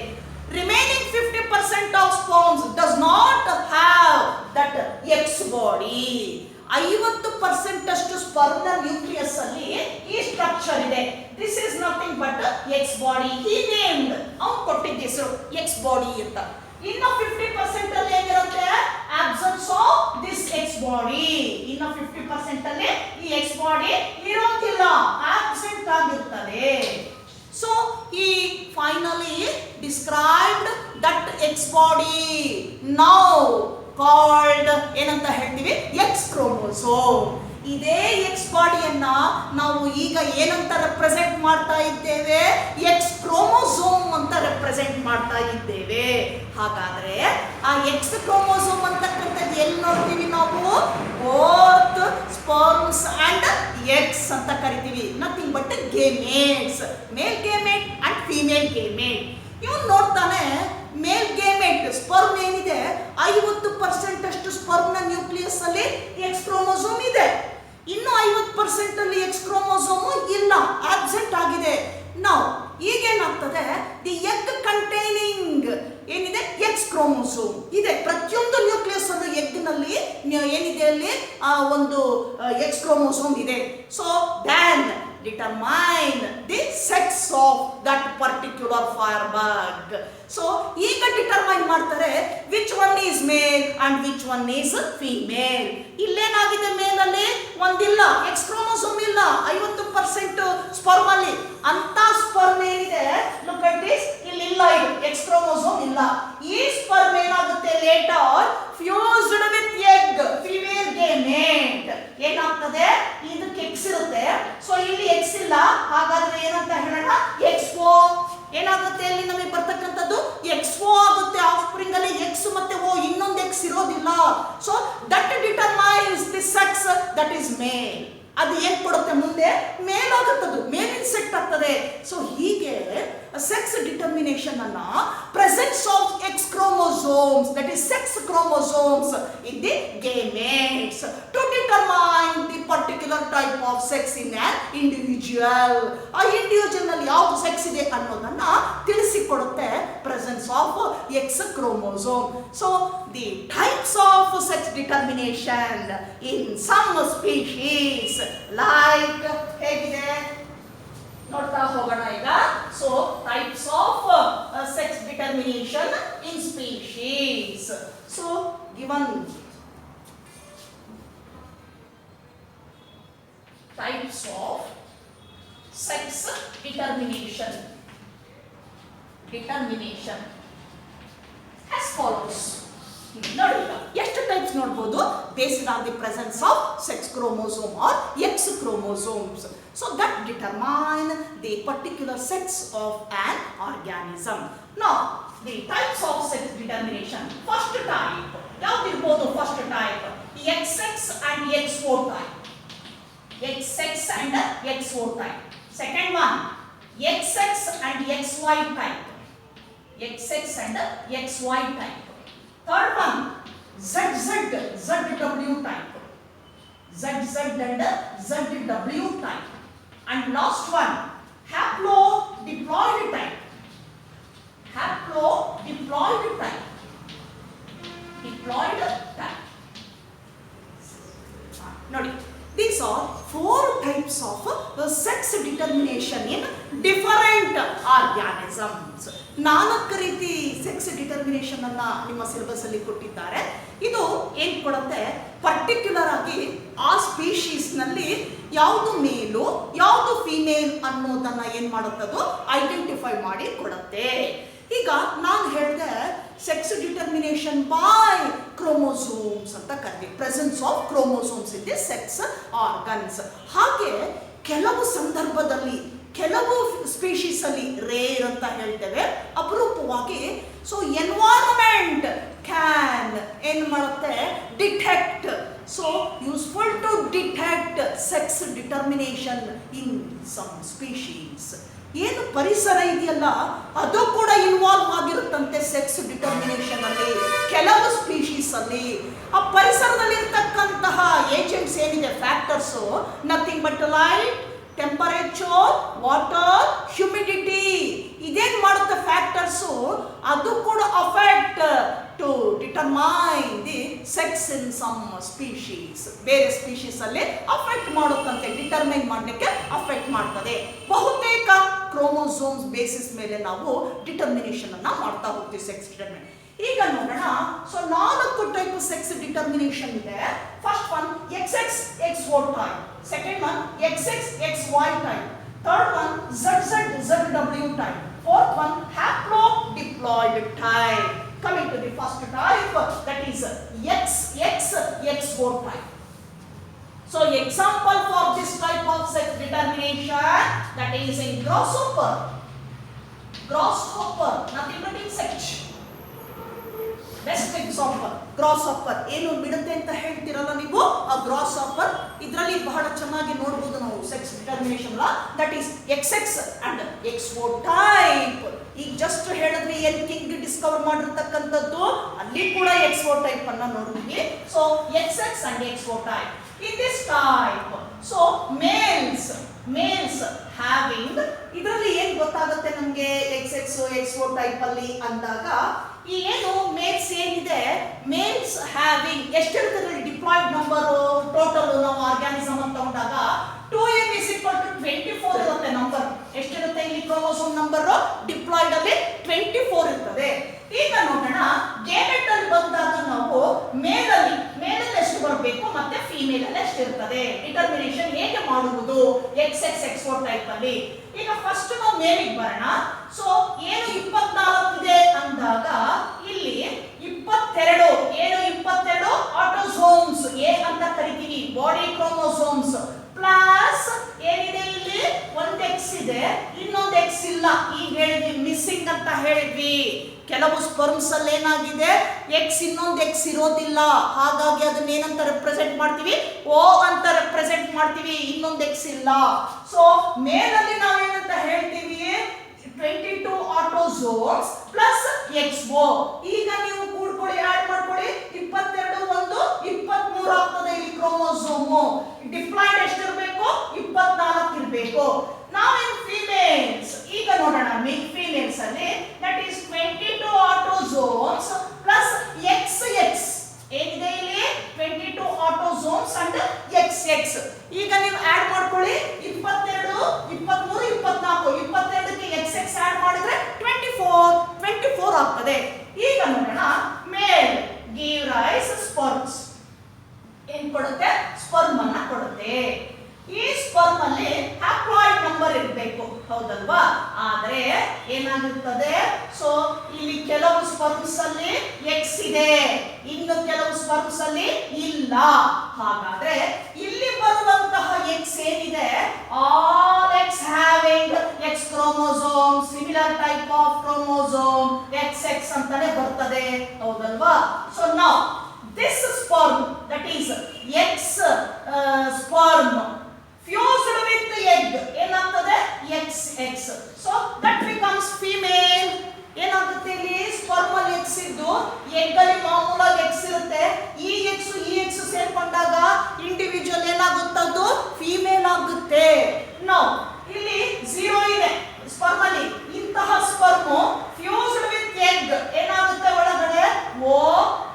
Remaining 50% of sperms does not have that X body. 50% ಅಷ್ಟು ಸ್ಪರ್ಮ್ನ ನ್ಯೂಕ್ಲಿಯಸ್ ಅಲ್ಲಿ ಈ ಸ್ಟ್ರಕ್ಚರ್ ಇದೆ. This is nothing but X body. He named, ಅವ್ನು ಕೊಟ್ಟಿದ್ದ ಹೆಸರು ಎಕ್ಸ್ ಬಾಡಿ ಅಂತ. ಇನ್ನು 50% ಅಲ್ಲಿ ಏನಿರುತ್ತೆ, absence of this X body. ಇನ್ನು 50% ಅಲ್ಲಿ ಈ ಎಕ್ಸ್ ಬಾಡಿ ಇರೋದಿಲ್ಲ, ಆಬ್ಸೆಂಟ್ ಆಗಿರ್ತದೆ. So he finally described that X body, now called ಏನಂತ ಹೇಳ್ತೀವಿ, ಎಕ್ಸ್ ಕ್ರೋಮೋಸೋಮ್. ಇದೇ ಎಕ್ಸ್ ಬಾಡಿಯನ್ನ ನಾವು ಈಗ ಏನಂತ ರೆಪ್ರೆಸೆಂಟ್ ಮಾಡ್ತಾ ಇದ್ದೇವೆ, ಎಕ್ಸ್ ಕ್ರೋಮೋಸೋಮ್ ಅಂತ ರೆಪ್ರೆಸೆಂಟ್ ಮಾಡ್ತಾ ಇದ್ದೇವೆ. ಹಾಗಾದ್ರೆ ಆ ಎಕ್ಸ್ ಕ್ರೋಮೋಸೋಮ್ ಅಂತಕ್ಕಂಥದ್ದು ಎಲ್ಲಿ ನೋಡ್ತೀವಿ ನಾವು, ಬೋತ್ ಸ್ಪರ್ಮ್ಸ್ ಅಂಡ್ ಎಕ್ಸ್ ಅಂತ ಕರಿತೀವಿ. Nothing but gametes, male gamete and female gamete. ಇವನು ನೋಡ್ತಾನೆ ಮೇಲ್ ಗೇಮೆಟ್ ಸ್ಪರ್ಮ್ ಏನಿದೆ 50% ಅಷ್ಟು ಸ್ಪರ್ಮ್ನ ನ್ಯೂಕ್ಲಿಯಸ್ ಅಲ್ಲಿ ಎಕ್ಸ್ ಕ್ರೋಮೋಸೋಮ್ ಇದೆ. ಇನ್ನು 50% ಅಲ್ಲಿ ಎಕ್ಸ್ ಕ್ರೋಮೋಸೋಮ್ ಇಲ್ಲ, ಆಬ್ಸೆಂಟ್ ಆಗಿದೆ. ನಾವು ಈಗೇನಾಗ್ತದೆ, ದಿ ಎಗ್ ಕಂಟೈನಿಂಗ್ ಏನಿದೆ ಎಕ್ಸ್ ಕ್ರೋಮೋಸೋಮ್ ಇದೆ. ಪ್ರತಿಯೊಂದು ನ್ಯೂಕ್ಲಿಯಸ್ ಅದು ಎಗ್ನಲ್ಲಿ ಏನಿದೆ ಅಲ್ಲಿ ಒಂದು ಎಕ್ಸ್ ಕ್ರೋಮೋಸೋಮ್ ಇದೆ. So then determine the sex of that particular firebug. So ಈಗ ಡಿಟರ್ಮೈನ್ ಮಾಡ್ತಾರೆ which one is male and which one is female. ಇಲ್ಲೇನಾಗಿದೆ, ಮೇಲ್ ಅಲ್ಲಿ ಒಂದಿಲ್ಲ, ಎಕ್ಸ್ ಕ್ರೋಮೋಸೋಮ್ ಇಲ್ಲ 50% ಸ್ಪರ್ಮ್ ಅಲ್ಲಿ. ಅಂತ ಸ್ಪರ್ಮ್ ಏನಿದೆ, look at this, ಇಲ್ಲಿ ಇಲ್ಲ, ಇದು ಎಕ್ಸ್ ಕ್ರೋಮೋಸೋಮ್ ಇಲ್ಲ. ಈ ಸ್ಪರ್ಮ್ ಏನಾಗುತ್ತೆ, later fused with egg, female gamete ಏನಾಗ್ತದೆ, ಇದಕ್ಕೆ ಎಕ್ಸ್ ಇರುತ್ತೆ. ಸೊ ಇಲ್ಲಿ ಎಕ್ಸ್ ಇಲ್ಲ, ಹಾಗಾದ್ರೆ ಏನಂತ ಹೇಳೋಣ, ಎಕ್ಸ್ಒ. ಏನಾಗುತ್ತೆ ಅಲ್ಲಿ ನಮಗೆ ಬರ್ತಕ್ಕಂಥದ್ದು ಎಕ್ಸ್ಒ ಆಗುತ್ತೆ. ಆಫ್ ಸ್ಪ್ರಿಂಗ್ ಅಲ್ಲಿ ಎಕ್ಸ್ ಮತ್ತೆ ಓ, ಇನ್ನೊಂದು ಎಕ್ಸ್ ಇರೋದಿಲ್ಲ. So that determines the sex that is male. ಅದು ಏನ್ ಕೊಡುತ್ತೆ ಮುಂದೆ, ಮೇಲ್ ಆಗುತ್ತದು, ಮೇಲ್ ಇನ್ಸೆಕ್ಟ್ ಆಗ್ತದೆ. ಸೊ ಹೀಗೆ ಸೆಕ್ಸ್ ಡಿಟರ್ಮಿನೇಷನ್ ಅನ್ನ presence of X chromosomes, that is sex chromosomes in the gametes to determine the particular type of sex in an individual. ಆ ಇಂಡಿವಿಜುವಲ್ ನಲ್ಲಿ ಯಾವ ಸೆಕ್ಸ್ ಇದೆ ಅನ್ನೋದನ್ನ ತಿಳಿಸಿಕೊಡುತ್ತೆ presence of X chromosome. So the types of sex determination in some species like ಹೇಗಿದೆ ನೋಡ್ತಾ ಹೋಗೋಣ ಈಗ. So types of sex determination in species. So given types of sex determination as follows. ನೋಡಿ, ಎಷ್ಟು ಟೈಪ್ಸ್ ನೋಡ್ಬೋದು, based on the presence of sex chromosome or X chromosomes. So that determine the particular sex of an organism. Now the types of sex determination. First type ಯಾವ್ದಿರ್ಬೋದು, first type XX and XO type. XX and XO type. Second one XX and XY type. XX and XY type. Third one ZW type. ZZ and ZW type. And last one haplodiploid type. Haplodiploid type. Diploid type. ನೋಡಿ, these are 4 types of sex determination in different organisms. 4 ರೀತಿ sex determination ಅನ್ನ ನಿಮ್ಮ syllabus ಅಲ್ಲಿ ಕೊಟ್ಟಿದ್ದಾರೆ. ಇದು ಏನ್ ಕೊಡುತ್ತೆ, particular ಆಗಿ ಆ ಸ್ಪೀಶೀಸ್ ನಲ್ಲಿ ಯಾವುದು ಮೇಲು ಯಾವುದು ಫಿಮೇಲ್ ಅನ್ನೋದನ್ನ ಏನ್ ಮಾಡುತ್ತದು ಐಡೆಂಟಿಫೈ ಮಾಡಿ ಕೊಡುತ್ತೆ. ಈಗ ನಾನು ಹೇಳಿದೆ ಸೆಕ್ಸ್ ಡಿಟರ್ಮಿನೇಷನ್ ಬೈ ಕ್ರೋಮೋಸೋಮ್ಸ್ ಅಂತ ಕರಿತೀವಿ. Presence of chromosomes in the sex organs. ಹಾಗೆ ಕೆಲವು ಸಂದರ್ಭದಲ್ಲಿ ಕೆಲವು ಸ್ಪೀಶೀಸ್ ಅಲ್ಲಿ ರೇರ್ ಅಂತ ಹೇಳ್ತೇವೆ, ಅಪರೂಪವಾಗಿ. ಸೊ ಎನ್ವೈರನ್ಮೆಂಟ್ ಕ್ಯಾನ್ ಏನು ಮಾಡುತ್ತೆ, detect. So useful to detect sex determination in some species. ಏನು ಪರಿಸರ ಇದೆಯಲ್ಲ ಅದು ಕೂಡ ಇನ್ವಾಲ್ವ್ ಆಗಿರುತ್ತಂತೆ ಸೆಕ್ಸ್ ಡಿಟರ್ಮಿನೇಷನ್ ಅಲ್ಲಿ ಕೆಲವು ಸ್ಪೀಶೀಸ್ ಅಲ್ಲಿ. ಆ ಪರಿಸರದಲ್ಲಿ ಇರ್ತಕ್ಕಂತಹ ಏಜೆಂಟ್ಸ್ ಏನಿದೆ, factors, nothing but light, temperature, water, humidity. ಇದೇನು ಮಾಡುತ್ತೆ ಫ್ಯಾಕ್ಟರ್ಸು, ಅದು ಕೂಡ affect to determine the sex in some species. ಬೇರೆ ಸ್ಪೀಶೀಸ್ ಅಲ್ಲಿ ಅಫೆಕ್ಟ್ ಮಾಡುತ್ತಂತೆ, ಡಿಟರ್ಮೈನ್ ಮಾಡಲಿಕ್ಕೆ ಅಫೆಕ್ಟ್ ಮಾಡ್ತದೆ. ಬಹುತೇಕ ಕ್ರೋಮೋಸೋಮ್ಸ್ ಬೇಸಿಸ್ ಮೇಲೆ ನಾವು ಡಿಟರ್ಮಿನೇಷನ್ ಅನ್ನ ಮಾಡ್ತಾ ಹೋಗ್ತೀವಿ, ಸೆಕ್ಸ್ ಡಿಟರ್ಮಿನೇಷನ್. ಈಗ ನೋಡೋಣ. ಸೊ 4 ಟೈಪ್ ಸೆಕ್ಸ್ ಡಿಟರ್ಮಿನೇಷನ್ ಇದೆ. First one XX XO type, second one XX XY type, third one ZZ ZW type, fourth one haploidiploid type. Coming to the first type, that is XX XO type. So example for this type of sex determination, that is in grasshopper. Grasshopper, nothing but insect. Best example grasshopper. ಏನು ಬಿಡುತ್ತೆ ಅಂತ ಹೇಳ್ತಿರಲ್ಲ ನೀವು, ಆ ಗ್ರಾಸ್ಹಾಪರ್ ಇದರಲ್ಲಿ ಬಹಳ ಚೆನ್ನಾಗಿ ನೋಡಬಹುದು ನಾವು sex determination. That is XX and XO type. ಈಗ ಜಸ್ಟ್ ಹೇಳಿದ್ವಿ ಏನ್ ಕಿಂಗ್ ಡಿಸ್ಕವರ್ ಮಾಡಿರ್ತಕ್ಕಂಥದ್ದು, ಅಲ್ಲಿ ಕೂಡ XO ಟೈಪ್ ಅನ್ನ ನೋಡ್ತೀವಿ. So XX and XO type. In this type, so males having, ಇದರಲ್ಲಿ ಏನ್ ಗೊತ್ತಾಗುತ್ತೆ ನಮಗೆ XX XO ಟೈಪ್ ಅಲ್ಲಿ ಅಂದಾಗ, ಈ ಏನು ಮೇಲ್ಸ್ ಏನಿದೆ, ಮೇಲ್ಸ್ ಹ್ಯಾವಿಂಗ್ ಎಷ್ಟಿರ್ತದೆ ಡಿಪ್ಲಾಯ್ಡ್ ನಂಬರ್ ಟೋಟಲ್ ನಾವು ಆರ್ಗ್ಯಾನಿಸಮ್ ಅಂತ ತಗೊಂಡಾಗ 2m is equal to 24 ಇರುತ್ತೆ ನಂಬರ್. ಎಷ್ಟಿರುತ್ತೆ ಇಲ್ಲಿ ಕ್ರೋಮೋಸೋಮ್ ನಂಬರ್ ಡಿಪ್ಲಾಯ್ಡ್ ಅಲ್ಲಿ 24 ಇರ್ತದೆ. ಈಗ ನೋಡೋಣ ಗೇಮೆಟ್ ಅಲ್ಲಿ ಬಂದಾಗ ನಾವು ಮೇಲಲ್ಲಿ ಎಷ್ಟು ಬರಬೇಕು ಮತ್ತೆ ಫೀಮೇಲ್ ಅಲ್ಲಿ ಎಷ್ಟು ಇರ್ತದೆ, ಡಿಟರ್ಮಿನೇಷನ್ ಹೇಗೆ ಮಾಡುವುದು XX XO ಟೈಪ್ ಅಲ್ಲಿ. ಈಗ ಫಸ್ಟ್ ನಾವು ಮೇಲಿಗೆ ಬರೋಣ. ಸೊ ಏನು 24 ಇದೆ ಅಂದಾಗ ಇಲ್ಲಿ 22 ಏನು 22 ಆಟೋಸೋಮ್ಸ್ ಎ ಅಂತ ಕರಿತೀವಿ, ಬಾಡಿ ಕ್ರೋಮೋಸೋಮ್ಸ್, ಪ್ಲಸ್ ಏನಿದೆ ಇಲ್ಲಿ ಒಂದು X ಇದೆ, ಇನ್ನೊಂದು X ಇಲ್ಲ. ಈಗ ಹೇಳಿದ್ವಿ ಮಿಸ್ಸಿಂಗ್ ಅಂತ ಹೇಳಿದ್ವಿ. ಕೆಲವು ಸ್ಪರ್ಮ್ಸ್ ಅಲ್ಲಿ ಏನಾಗಿದೆ, X ಇನ್ನೊಂದು X ಇರೋದಿಲ್ಲ, ಹಾಗಾಗಿ ಅದನ್ನ ಏನಂತ ರೆಪ್ರೆಸೆಂಟ್ ಮಾಡ್ತೀವಿ, O ಅಂತ ರೆಪ್ರೆಸೆಂಟ್ ಮಾಡ್ತೀವಿ, ಇನ್ನೊಂದು X ಇಲ್ಲ. ಸೊ ಮೇಲಲ್ಲಿ ನಾವು ಏನಂತ ಹೇಳ್ತೀವಿ, 22 ಆಟೋಸೋಮ್ಸ್ ಪ್ಲಸ್ XO. ಈಗ ನೀವು ಕೂಡ್ಕೊಳ್ಳಿ, ಆಡ್ ಮಾಡ್ಕೊಳ್ಳಿ, 22 ಒಂದು 23 ಆಗ್ತದೆ ಇಲ್ಲಿ ಕ್ರೋಮೋಸೋಮು. ಡಿಪ್ಲಾಯ್ಡ್ ಎಷ್ಟಿರಬೇಕು, 24 ಇರಬೇಕು. ನಾವು ಇನ್ ಫೀಮೇಲ್ಸ್ ಈಗ ನೋಡೋಣ, ಫೀಮೇಲ್ಸ್ ಅಲ್ಲಿ that is 22 autosomes plus XX. ಏನಿದೆ ಇಲ್ಲಿ 22 ಆಟೋಸೋಮ್ಸ್ ಅಂಡ್ XX. ಈಗ ನೀವು ಆಡ್ ಮಾಡ್ಕೊಳ್ಳಿ, 22 23 24, 22ಕ್ಕೆ XX ಆಡ್ ಮಾಡಿದ್ರೆ 24 ಆಗ್ತದೆ. ಈಗ ನೋಡೋಣ, ಮೇಲ್ ಗಿವ್ ರೈಸ್ ಸ್ಪರ್ಮ್ಸ್. ಏನ್ ಕೊಡುತ್ತೆ, ಸ್ಪರ್ಮ್ ಅನ್ನ ಕೊಡುತ್ತೆ. ಈ ಸ್ಪರ್ಮ್ ಅಲ್ಲಿ ಹ್ಯಾಪ್ಲಾಯ್ಡ್ ನಂಬರ್ ಇರಬೇಕು, ಹೌದಲ್ವಾ? ಆದ್ರೆ ಏನಾಗಿರ್ತದೆ, ಸೊ ಇಲ್ಲಿ ಕೆಲವು ಸ್ಪರ್ಮ್ಸ್ ಅಲ್ಲಿ X ಇದೆ, ಇನ್ನು ಕೆಲವು ಸ್ಪರ್ಮ್ಸ್ ಅಲ್ಲಿ ಇಲ್ಲ. ಹಾಗಾದ್ರೆ ಇಲ್ಲಿ ಬರುವಂತಹ X ಏನಿದೆ, all X having X chromosome, similar type of chromosome, XX ಅಂತಾನೆ ಬರ್ತದೆ, ಹೌದಲ್ವಾ? So now this sperm, that is X sperm fused with egg, ಏನಾಗ್ತದೆ XX. so that becomes female. ಏನಾಗುತ್ತೆ ಇಲ್ಲಿ ಸ್ಪರ್ಮ್ ಅಲ್ಲಿ X ಇದ್ದು ಎಗ್ ಅಲ್ಲಿ ಮಾಮೂಲಾಗಿ X ಇರುತ್ತೆ. ಈ X ಸೇರ್ಕೊಂಡಾಗ ಇಂಡಿವಿಜುವಲ್ ಏನಾಗುತ್ತದು, ಫೀಮೇಲ್ ಆಗುತ್ತೆ. ನೋ ಇಲ್ಲಿ 0 ಇದೆ ಸ್ಪರ್ಮ್ ಅಲ್ಲಿ. ಇಂತಹ ಸ್ಪರ್ಮ್ ಫ್ಯೂಸ್ಡ್ ವಿತ್ ಎಗ್ ಏನಾಗುತ್ತೆ, ಒಳಗಡೆ O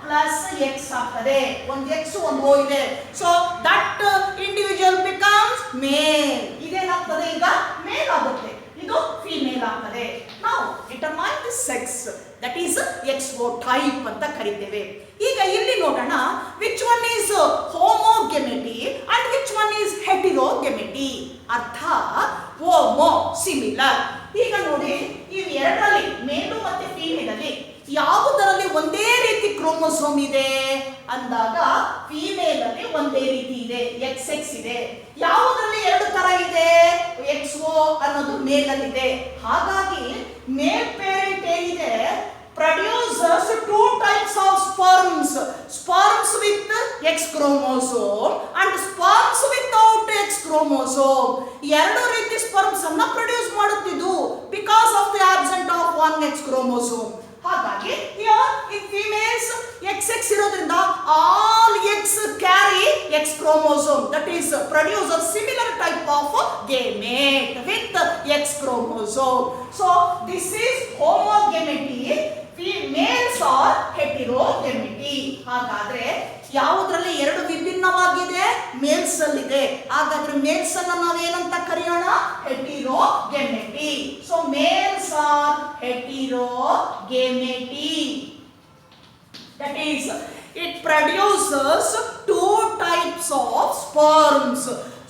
ಪ್ಲಸ್ X ಆಗ್ತದೆ. ಒಂದು X ಒಂದು O ಇದೆ. So that individual becomes male. ಇದೇನಾಗ್ತದೆ, ಈಗ ಮೇಲ್ ಆಗುತ್ತೆ, ಇದು ಫೀಮೇಲ್ ಆಗ್ತದೆ. ನಾವು determine the sex, that is XO type ಅಂತ ಕರಿತೇವೆ. ಈಗ ಇಲ್ಲಿ ನೋಡೋಣ, which one is homogametic and which one is heterogametic. ಅರ್ಥ ಹೋಮೋ ಸಿಮಿಲರ್. ಈಗ ನೋಡಿ, ಇವು ಎರಡರಲ್ಲಿ ಮೇಲು ಮತ್ತೆ ಕ್ರೋಮೋಸೋಮ್ ಇದೆ ಅಂದಾಗ ಫಿಮೇಲ್ ಅಲ್ಲಿ ಒಂದೇ ರೀತಿ ಇದೆ, XX ಇದೆ. ಯಾವುದರಲ್ಲಿ ಎರಡು ತರ ಇದೆ? XO ಅನ್ನೋದು ಮೇಲ್ ಅಲ್ಲಿ ಇದೆ. ಹಾಗಾಗಿ ಮೇಲ್ ಪೇರೆಂಟ್ ಏನಿದೆ produces two types of sperms, sperms with X chromosome and sperms without X chromosome. ಎರಡು ರೀತಿ ಸ್ಪರ್ಮ್ಸ್ ಅನ್ನ ಪ್ರೊಡ್ಯೂಸ್ ಮಾಡುತ್ತಿದ್ದು because of the absence of one X chromosome. ಹಾಗಾಗಿ here in females XX ಇರೋದ್ರಿಂದ all X carry X chromosome, that is produce a similar type of gamete with X chromosome. So this is homogamety. Males are heterogamety. ಹಾಗಾದ್ರೆ ಯಾವುದರಲ್ಲಿ ಎರಡು ವಿಭಿನ್ನವಾಗಿದೆ? Mails ಅಲ್ಲಿದೆ. ಹಾಗಾದ್ರೆ mails ಅನ್ನು ನಾವು ಏನಂತ ಕರೆಯೋಣ? Heterogametic. So males are heterogametic. That is, it produces two types of sperms.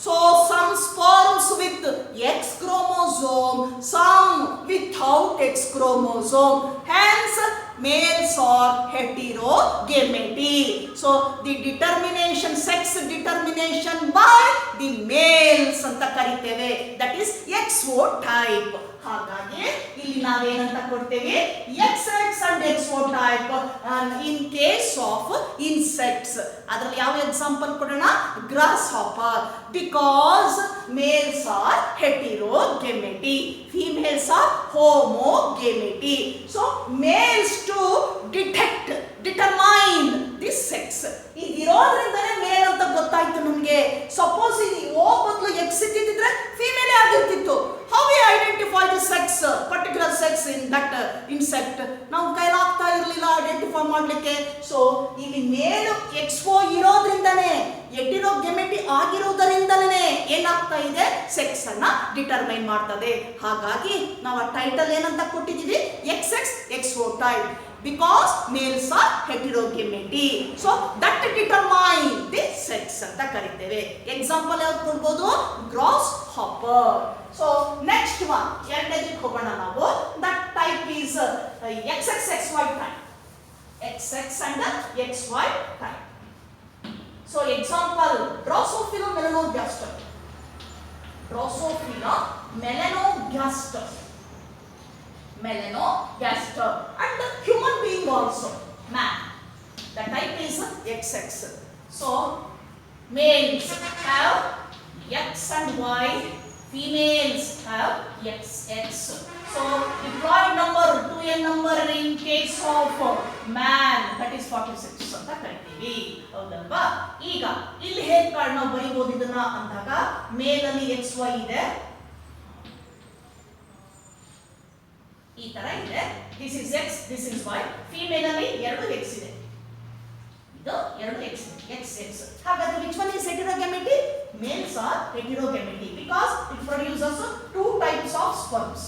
So some sperms with X chromosome, some without X chromosome. Hence, males are heterogamety. So the determination, sex determination by the males anta kariteve. That is XO type. ಹಾಗಾಗಿ ಇಲ್ಲಿ ನಾವೇನಂತ ಕೊಡ್ತೇವೆ? XX and XO type. In case of insects, ಅದರಲ್ಲಿ ಯಾವ example ಕೊಡೋಣ? Grasshopper. Because males are heterogamety, females are homogamety. So males to determine this sex. ಇದಿರೋದ್ರಿಂದನೇ ಮೇಲ್ ಅಂತ ಗೊತ್ತಾಯ್ತು ನಮಗೆ. ಸಪೋಸ್ ಈ ಓ ಬದಲು X ಇದ್ದಿದ್ರೆ female ಆಗಿರ್ತಿತ್ತು. How we identify the sex, particular sex in that insect? ನಾವು ಕೈಲಾಗ್ತಾ ಇರಲಿಲ್ಲ ಐಡೆಂಟಿಫೈ ಮಾಡಲಿಕ್ಕೆ. ಸೊ ಇಲ್ಲಿ ಮೇಲ್ XO ಇರೋದ್ರಿಂದನೇ, ಹೆಟಿರೋಗೆಮೆಟಿ ಆಗಿರೋದರಿಂದಲೇ ಏನಾಗ್ತಾ ಇದೆ? ಸೆಕ್ಸ್ ಅನ್ನ ಡಿಟರ್ಮೈನ್ ಮಾಡ್ತದೆ. ಹಾಗಾಗಿ ನಾವು ಆ ಟೈಟಲ್ ಏನಂತ ಕೊಟ್ಟಿದ್ದೀವಿ? XX XO type. Because males are heterogamety, so that determine the sex ಅಂತ ಕರೀತೇವೆ. ಎಕ್ಸಾಂಪಲ್ ಯಾವ್ದು ಕೊಡ್ಬೋದು? Grasshopper. So next one, ಎರಡನೇದಕ್ಕೆ ಹೋಗೋಣ ನಾವು. That type is XXXY type. XX and XY type. So example, Drosophila melanogaster. Drosophila melanogaster. Melanogaster. And human being also, man. The type is XX. So males have X and Y, females have XX. So diploid number 2n number in case of man, that is 46 ಅಂತ ಕರಿತೀವಿ. ಹೌದಲ್ವಾ? ಈಗ ಇಲ್ಲಿ ಹೇಗೆ ನಾವು ಬರೀಬಹುದು ಇದನ್ನ ಅಂದಾಗ, ಮೇಲ್ ಅಲ್ಲಿ XY ಇದೆ, ಈ ತರ ಇದೆ. This is X, this is Y. Female ಅಲ್ಲಿ ಎರಡು X ಇದೆ, ಇದು ಎರಡು X ಇದೆ, XX. ಹಾಗಾದ್ರೆ which one is heterogamety? Males are heterogamety because it produces two types of sperms.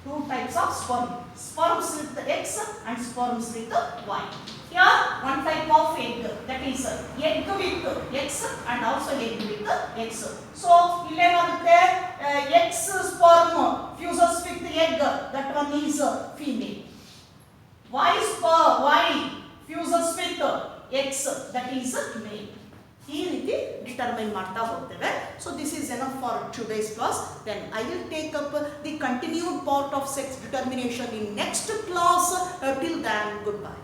Two types of sperm. Sperms with X and sperms with Y. Here one type of egg, that is egg with X and also egg with X. So illenagutte X sperm fuses with egg, that one is female. Y fuses with X, that is male. ಈ ರೀತಿ determine ಮಾಡ್ತಾ ಹೋಗ್ತೇವೆ. So this is enough for today's class. Then I will take up the continued part of sex determination in next class. Till then, good bye.